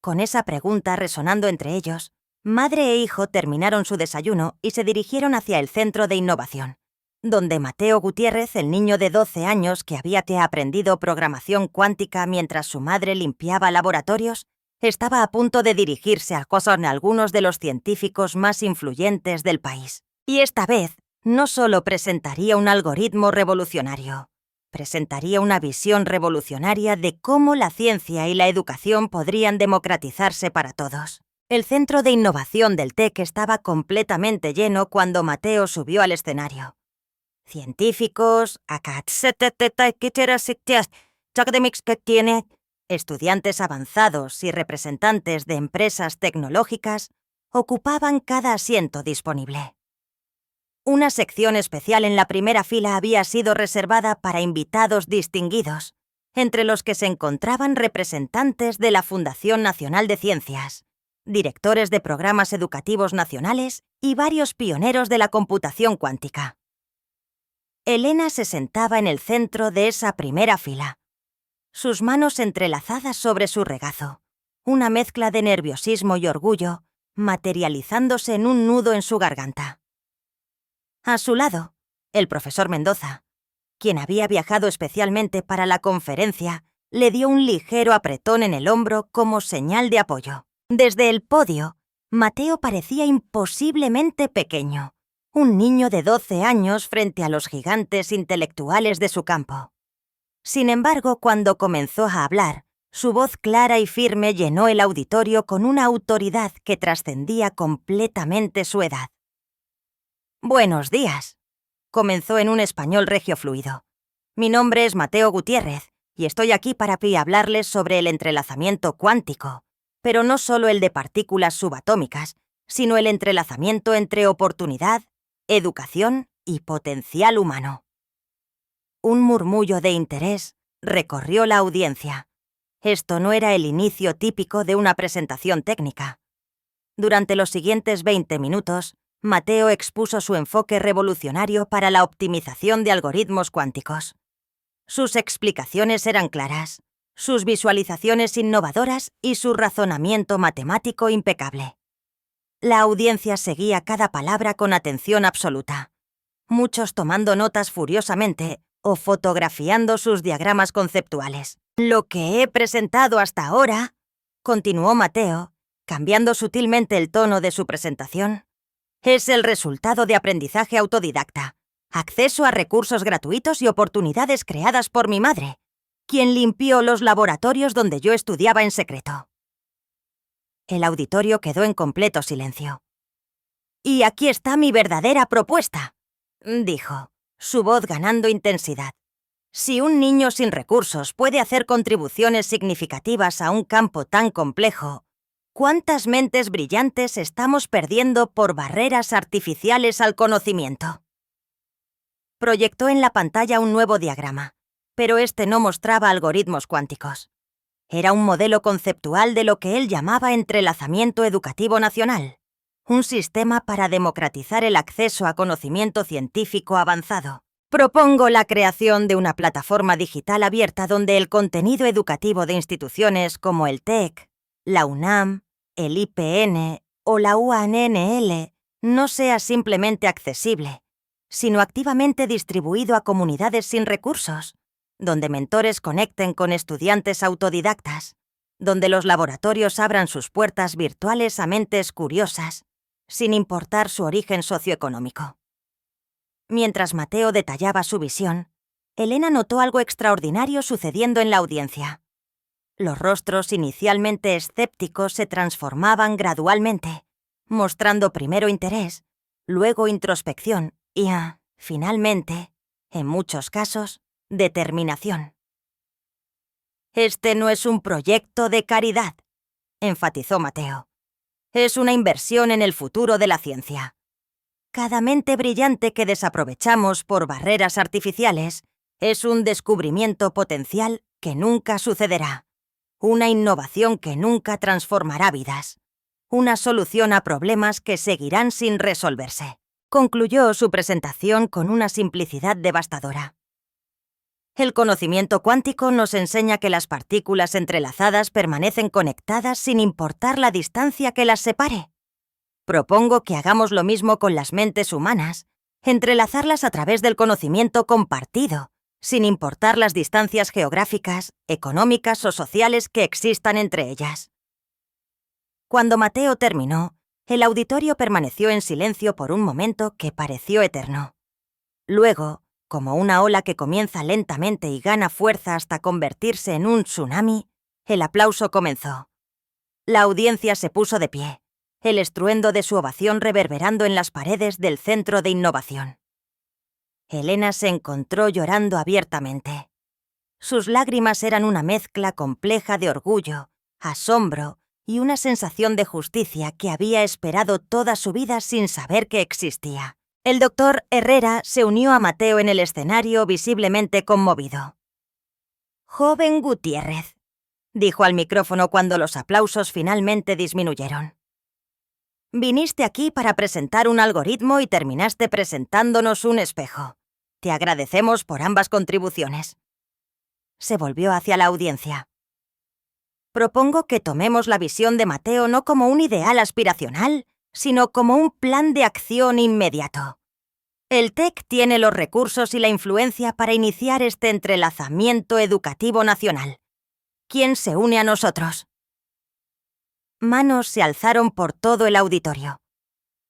Con esa pregunta resonando entre ellos, madre e hijo terminaron su desayuno y se dirigieron hacia el Centro de Innovación, donde Mateo Gutiérrez, el niño de 12 años que había aprendido programación cuántica mientras su madre limpiaba laboratorios, estaba a punto de dirigirse a con algunos de los científicos más influyentes del país. Y esta vez, no solo presentaría un algoritmo revolucionario, presentaría una visión revolucionaria de cómo la ciencia y la educación podrían democratizarse para todos. El centro de innovación del TEC estaba completamente lleno cuando Mateo subió al escenario. Científicos, estudiantes avanzados y representantes de empresas tecnológicas ocupaban cada asiento disponible. Una sección especial en la primera fila había sido reservada para invitados distinguidos, entre los que se encontraban representantes de la Fundación Nacional de Ciencias, directores de programas educativos nacionales y varios pioneros de la computación cuántica. Elena se sentaba en el centro de esa primera fila, sus manos entrelazadas sobre su regazo, una mezcla de nerviosismo y orgullo materializándose en un nudo en su garganta. A su lado, el profesor Mendoza, quien había viajado especialmente para la conferencia, le dio un ligero apretón en el hombro como señal de apoyo. Desde el podio, Mateo parecía imposiblemente pequeño, un niño de 12 años frente a los gigantes intelectuales de su campo. Sin embargo, cuando comenzó a hablar, su voz clara y firme llenó el auditorio con una autoridad que trascendía completamente su edad. «Buenos días», comenzó en un español regio fluido. «Mi nombre es Mateo Gutiérrez y estoy aquí para hablarles sobre el entrelazamiento cuántico, pero no solo el de partículas subatómicas, sino el entrelazamiento entre oportunidad, educación y potencial humano». Un murmullo de interés recorrió la audiencia. Esto no era el inicio típico de una presentación técnica. Durante los siguientes 20 minutos, Mateo expuso su enfoque revolucionario para la optimización de algoritmos cuánticos. Sus explicaciones eran claras, sus visualizaciones innovadoras y su razonamiento matemático impecable. La audiencia seguía cada palabra con atención absoluta, muchos tomando notas furiosamente o fotografiando sus diagramas conceptuales. «Lo que he presentado hasta ahora», continuó Mateo, cambiando sutilmente el tono de su presentación, «es el resultado de aprendizaje autodidacta, acceso a recursos gratuitos y oportunidades creadas por mi madre, quien limpió los laboratorios donde yo estudiaba en secreto». El auditorio quedó en completo silencio. «Y aquí está mi verdadera propuesta», dijo, su voz ganando intensidad. «Si un niño sin recursos puede hacer contribuciones significativas a un campo tan complejo, ¿cuántas mentes brillantes estamos perdiendo por barreras artificiales al conocimiento?». Proyectó en la pantalla un nuevo diagrama, pero este no mostraba algoritmos cuánticos. Era un modelo conceptual de lo que él llamaba entrelazamiento educativo nacional, un sistema para democratizar el acceso a conocimiento científico avanzado. «Propongo la creación de una plataforma digital abierta donde el contenido educativo de instituciones como el TEC, la UNAM, el IPN o la UANL no sea simplemente accesible, sino activamente distribuido a comunidades sin recursos, donde mentores conecten con estudiantes autodidactas, donde los laboratorios abran sus puertas virtuales a mentes curiosas, sin importar su origen socioeconómico». Mientras Mateo detallaba su visión, Elena notó algo extraordinario sucediendo en la audiencia. Los rostros inicialmente escépticos se transformaban gradualmente, mostrando primero interés, luego introspección y, finalmente, en muchos casos, determinación. «Este no es un proyecto de caridad», enfatizó Mateo. «Es una inversión en el futuro de la ciencia. Cada mente brillante que desaprovechamos por barreras artificiales es un descubrimiento potencial que nunca sucederá, una innovación que nunca transformará vidas. una solución a problemas que seguirán sin resolverse. Concluyó su presentación con una simplicidad devastadora. El conocimiento cuántico nos enseña que las partículas entrelazadas permanecen conectadas sin importar la distancia que las separe. Propongo que hagamos lo mismo con las mentes humanas, entrelazarlas a través del conocimiento compartido, sin importar las distancias geográficas, económicas o sociales que existan entre ellas. Cuando Mateo terminó, el auditorio permaneció en silencio por un momento que pareció eterno. Luego, como una ola que comienza lentamente y gana fuerza hasta convertirse en un tsunami, el aplauso comenzó. La audiencia se puso de pie, el estruendo de su ovación reverberando en las paredes del Centro de Innovación. Elena se encontró llorando abiertamente. Sus lágrimas eran una mezcla compleja de orgullo, asombro y una sensación de justicia que había esperado toda su vida sin saber que existía. El doctor Herrera se unió a Mateo en el escenario visiblemente conmovido. «Joven Gutiérrez», dijo al micrófono cuando los aplausos finalmente disminuyeron. «Viniste aquí para presentar un algoritmo y terminaste presentándonos un espejo. Te agradecemos por ambas contribuciones». Se volvió hacia la audiencia. «Propongo que tomemos la visión de Mateo no como un ideal aspiracional, sino como un plan de acción inmediato. El TEC tiene los recursos y la influencia para iniciar este entrelazamiento educativo nacional. ¿Quién se une a nosotros?». Manos se alzaron por todo el auditorio.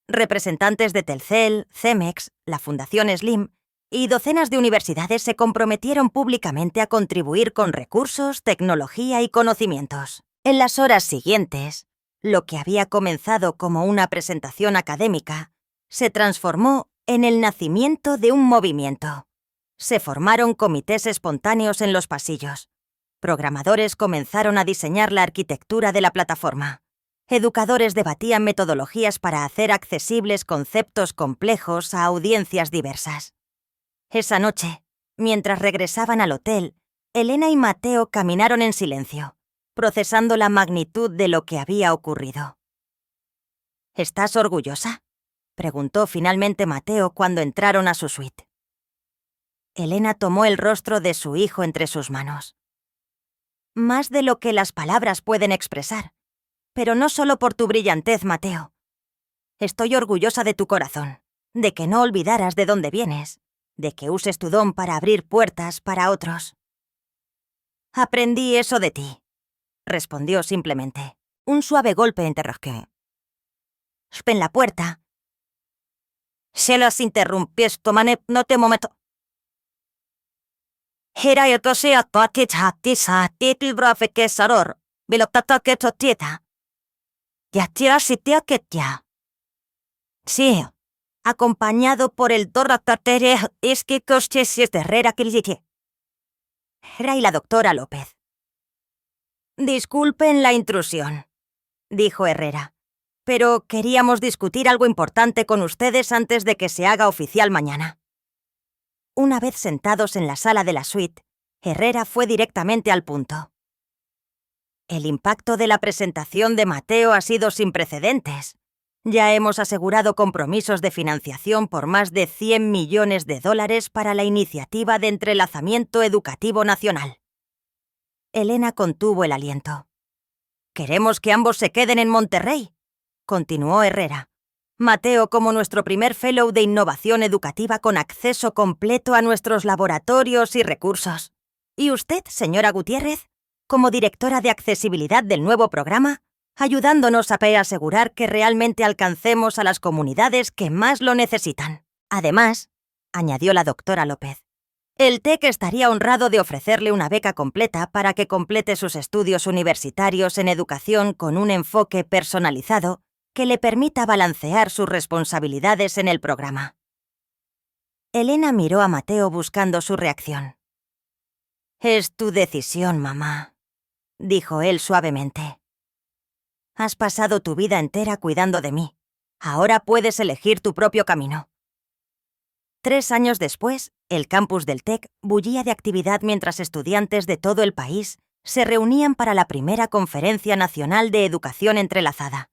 Representantes de Telcel, Cemex, la Fundación Slim y docenas de universidades se comprometieron públicamente a contribuir con recursos, tecnología y conocimientos. En las horas siguientes, lo que había comenzado como una presentación académica se transformó en el nacimiento de un movimiento. Se formaron comités espontáneos en los pasillos. Programadores comenzaron a diseñar la arquitectura de la plataforma. Educadores debatían metodologías para hacer accesibles conceptos complejos a audiencias diversas. Esa noche, mientras regresaban al hotel, Elena y Mateo caminaron en silencio, procesando la magnitud de lo que había ocurrido. «¿Estás orgullosa?», preguntó finalmente Mateo cuando entraron a su suite. Elena tomó el rostro de su hijo entre sus manos. «Más de lo que las palabras pueden expresar, pero no solo por tu brillantez, Mateo. Estoy orgullosa de tu corazón, de que no olvidaras de dónde vienes, de que uses tu don para abrir puertas para otros». «Aprendí eso de ti», respondió simplemente. Un suave golpe interrogó. «En la puerta». «Se las interrumpí tomane no te momento». «Hera yo tose atati chati sa titil brafe que saror, biloptata que totieta». «Ya tira sitia que ya». «Sí», acompañado por el torratatere es que coches de Herrera Kiljiki. Era y la doctora López. «Disculpen la intrusión», dijo Herrera, «pero queríamos discutir algo importante con ustedes antes de que se haga oficial mañana». Una vez sentados en la sala de la suite, Herrera fue directamente al punto. «El impacto de la presentación de Mateo ha sido sin precedentes. Ya hemos asegurado compromisos de financiación por más de $100 millones para la iniciativa de entrelazamiento educativo nacional». Elena contuvo el aliento. «Queremos que ambos se queden en Monterrey», continuó Herrera. «Mateo como nuestro primer fellow de innovación educativa con acceso completo a nuestros laboratorios y recursos. Y usted, señora Gutiérrez, como directora de accesibilidad del nuevo programa, ayudándonos a asegurar que realmente alcancemos a las comunidades que más lo necesitan. Además», añadió la doctora López, «el TEC estaría honrado de ofrecerle una beca completa para que complete sus estudios universitarios en educación con un enfoque personalizado que le permita balancear sus responsabilidades en el programa». Elena miró a Mateo buscando su reacción. «Es tu decisión, mamá», dijo él suavemente. «Has pasado tu vida entera cuidando de mí. Ahora puedes elegir tu propio camino». 3 años después, el campus del TEC bullía de actividad mientras estudiantes de todo el país se reunían para la primera Conferencia Nacional de Educación Entrelazada.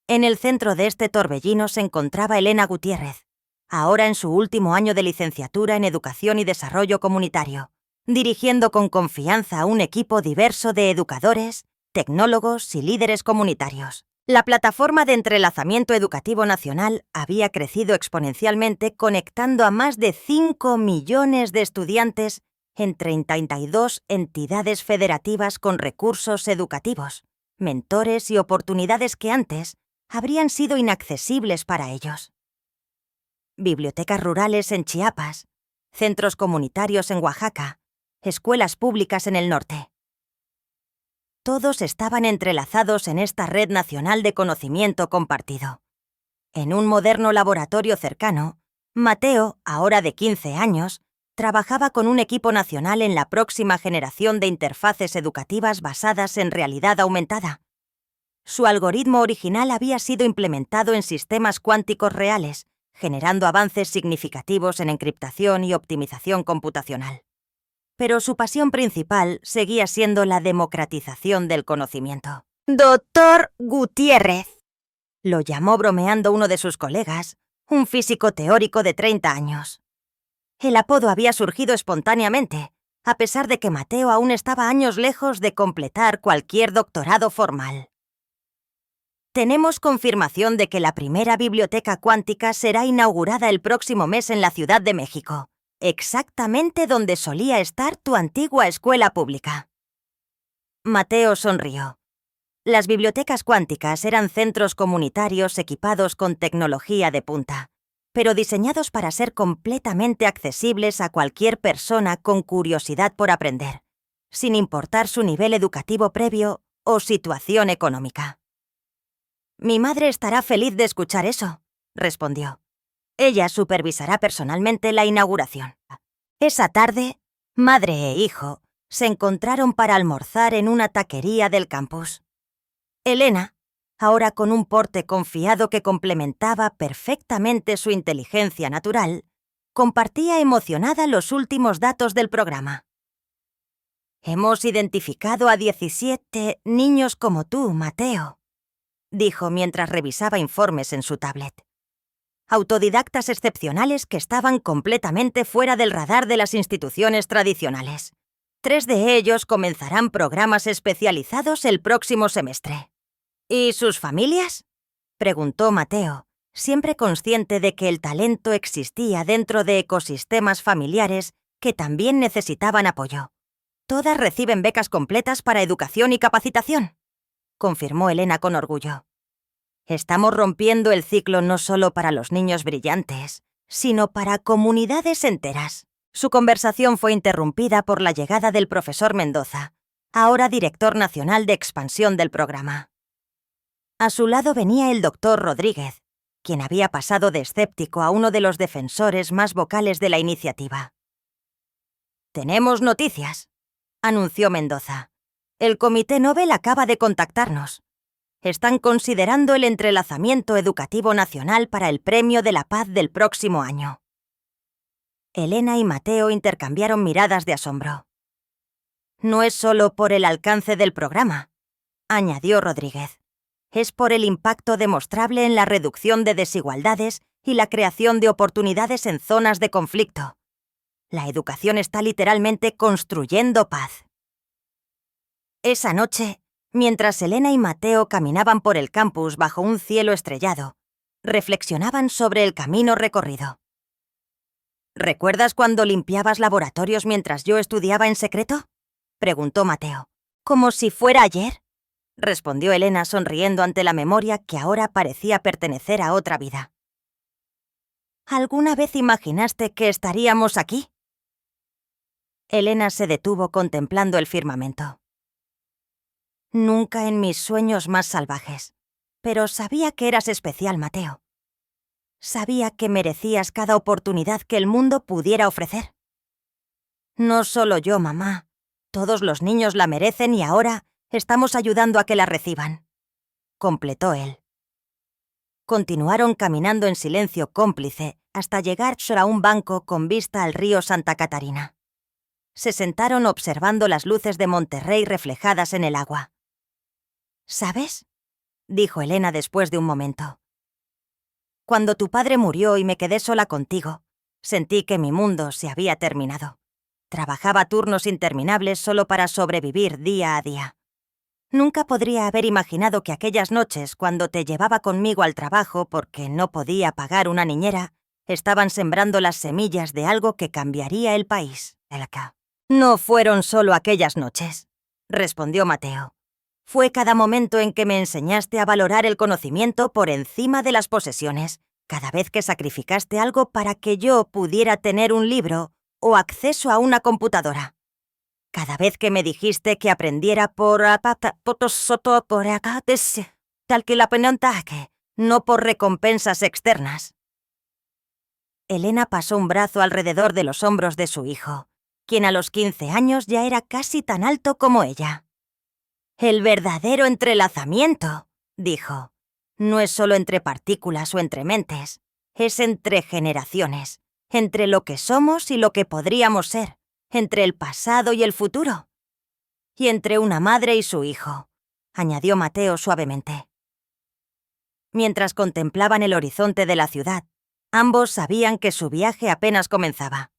En el centro de este torbellino se encontraba Elena Gutiérrez, ahora en su último año de licenciatura en Educación y Desarrollo Comunitario, dirigiendo con confianza a un equipo diverso de educadores, tecnólogos y líderes comunitarios. La plataforma de entrelazamiento educativo nacional había crecido exponencialmente, conectando a más de 5 millones de estudiantes en 32 entidades federativas con recursos educativos, mentores y oportunidades que antes habrían sido inaccesibles para ellos. Bibliotecas rurales en Chiapas, centros comunitarios en Oaxaca, escuelas públicas en el norte. Todos estaban entrelazados en esta red nacional de conocimiento compartido. En un moderno laboratorio cercano, Mateo, ahora de 15 años, trabajaba con un equipo nacional en la próxima generación de interfaces educativas basadas en realidad aumentada. Su algoritmo original había sido implementado en sistemas cuánticos reales, generando avances significativos en encriptación y optimización computacional. Pero su pasión principal seguía siendo la democratización del conocimiento. «Doctor Gutiérrez», lo llamó bromeando uno de sus colegas, un físico teórico de 30 años. El apodo había surgido espontáneamente, a pesar de que Mateo aún estaba años lejos de completar cualquier doctorado formal. Tenemos confirmación de que la primera biblioteca cuántica será inaugurada el próximo mes en la Ciudad de México, exactamente donde solía estar tu antigua escuela pública. Mateo sonrió. Las bibliotecas cuánticas eran centros comunitarios equipados con tecnología de punta, pero diseñados para ser completamente accesibles a cualquier persona con curiosidad por aprender, sin importar su nivel educativo previo o situación económica. «Mi madre estará feliz de escuchar eso», respondió. «Ella supervisará personalmente la inauguración». Esa tarde, madre e hijo se encontraron para almorzar en una taquería del campus. Elena, ahora con un porte confiado que complementaba perfectamente su inteligencia natural, compartía emocionada los últimos datos del programa. «Hemos identificado a 17 niños como tú, Mateo», dijo mientras revisaba informes en su tablet. Autodidactas excepcionales que estaban completamente fuera del radar de las instituciones tradicionales. 3 de ellos comenzarán programas especializados el próximo semestre. «¿Y sus familias?», preguntó Mateo, siempre consciente de que el talento existía dentro de ecosistemas familiares que también necesitaban apoyo. «Todas reciben becas completas para educación y capacitación», confirmó Elena con orgullo. «Estamos rompiendo el ciclo no solo para los niños brillantes, sino para comunidades enteras». Su conversación fue interrumpida por la llegada del profesor Mendoza, ahora director nacional de expansión del programa. A su lado venía el doctor Rodríguez, quien había pasado de escéptico a uno de los defensores más vocales de la iniciativa. «Tenemos noticias», anunció Mendoza. «El Comité Nobel acaba de contactarnos. Están considerando el entrelazamiento educativo nacional para el Premio de la Paz del próximo año». Elena y Mateo intercambiaron miradas de asombro. «No es solo por el alcance del programa», añadió Rodríguez. «Es por el impacto demostrable en la reducción de desigualdades y la creación de oportunidades en zonas de conflicto. La educación está literalmente construyendo paz». Esa noche, mientras Elena y Mateo caminaban por el campus bajo un cielo estrellado, reflexionaban sobre el camino recorrido. «¿Recuerdas cuando limpiabas laboratorios mientras yo estudiaba en secreto?», preguntó Mateo. «Como si fuera ayer», respondió Elena sonriendo ante la memoria que ahora parecía pertenecer a otra vida. «¿Alguna vez imaginaste que estaríamos aquí?». Elena se detuvo contemplando el firmamento. «Nunca en mis sueños más salvajes. Pero sabía que eras especial, Mateo. Sabía que merecías cada oportunidad que el mundo pudiera ofrecer». «No solo yo, mamá. Todos los niños la merecen y ahora estamos ayudando a que la reciban», completó él. Continuaron caminando en silencio cómplice hasta llegar a un banco con vista al río Santa Catarina. Se sentaron observando las luces de Monterrey reflejadas en el agua. «¿Sabes?», dijo Elena después de un momento. Cuando tu padre murió y me quedé sola contigo, sentí que mi mundo se había terminado. Trabajaba turnos interminables solo para sobrevivir día a día. Nunca podría haber imaginado que aquellas noches, cuando te llevaba conmigo al trabajo porque no podía pagar una niñera, estaban sembrando las semillas de algo que cambiaría el país, Elka. No fueron solo aquellas noches, respondió Mateo. Fue cada momento en que me enseñaste a valorar el conocimiento por encima de las posesiones, cada vez que sacrificaste algo para que yo pudiera tener un libro o acceso a una computadora. Cada vez que me dijiste que aprendiera no por recompensas externas. Elena pasó un brazo alrededor de los hombros de su hijo, quien a los 15 años ya era casi tan alto como ella. El verdadero entrelazamiento, dijo, no es solo entre partículas o entre mentes, es entre generaciones, entre lo que somos y lo que podríamos ser, entre el pasado y el futuro. Y entre una madre y su hijo, añadió Mateo suavemente. Mientras contemplaban el horizonte de la ciudad, ambos sabían que su viaje apenas comenzaba.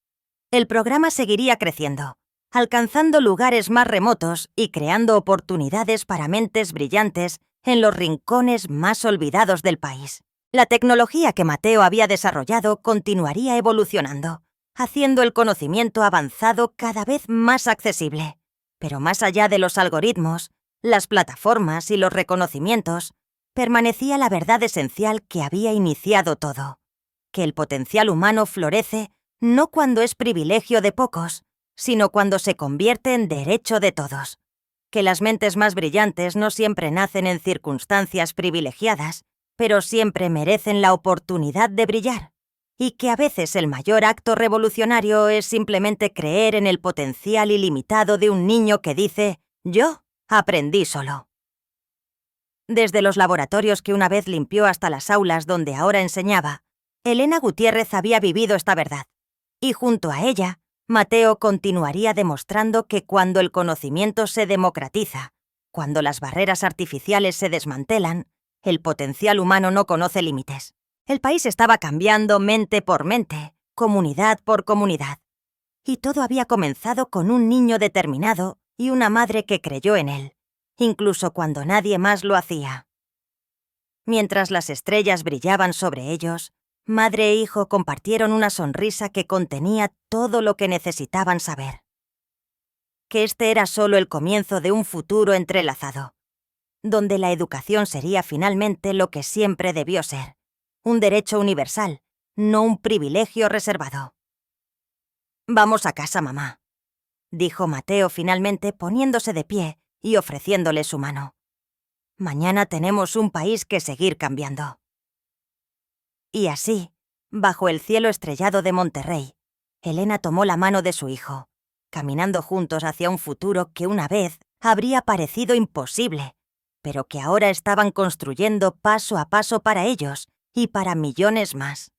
El programa seguiría creciendo, alcanzando lugares más remotos y creando oportunidades para mentes brillantes en los rincones más olvidados del país. La tecnología que Mateo había desarrollado continuaría evolucionando, haciendo el conocimiento avanzado cada vez más accesible. Pero más allá de los algoritmos, las plataformas y los reconocimientos, permanecía la verdad esencial que había iniciado todo: que el potencial humano florece no cuando es privilegio de pocos, sino cuando se convierte en derecho de todos. Que las mentes más brillantes no siempre nacen en circunstancias privilegiadas, pero siempre merecen la oportunidad de brillar. Y que a veces el mayor acto revolucionario es simplemente creer en el potencial ilimitado de un niño que dice: «Yo aprendí solo». Desde los laboratorios que una vez limpió hasta las aulas donde ahora enseñaba, Elena Gutiérrez había vivido esta verdad. Y junto a ella, Mateo continuaría demostrando que cuando el conocimiento se democratiza, cuando las barreras artificiales se desmantelan, el potencial humano no conoce límites. El país estaba cambiando mente por mente, comunidad por comunidad. Y todo había comenzado con un niño determinado y una madre que creyó en él, incluso cuando nadie más lo hacía. Mientras las estrellas brillaban sobre ellos, madre e hijo compartieron una sonrisa que contenía todo lo que necesitaban saber. Que este era solo el comienzo de un futuro entrelazado, donde la educación sería finalmente lo que siempre debió ser: un derecho universal, no un privilegio reservado. «Vamos a casa, mamá», dijo Mateo finalmente, poniéndose de pie y ofreciéndole su mano. «Mañana tenemos un país que seguir cambiando». Y así, bajo el cielo estrellado de Monterrey, Elena tomó la mano de su hijo, caminando juntos hacia un futuro que una vez habría parecido imposible, pero que ahora estaban construyendo paso a paso para ellos y para millones más.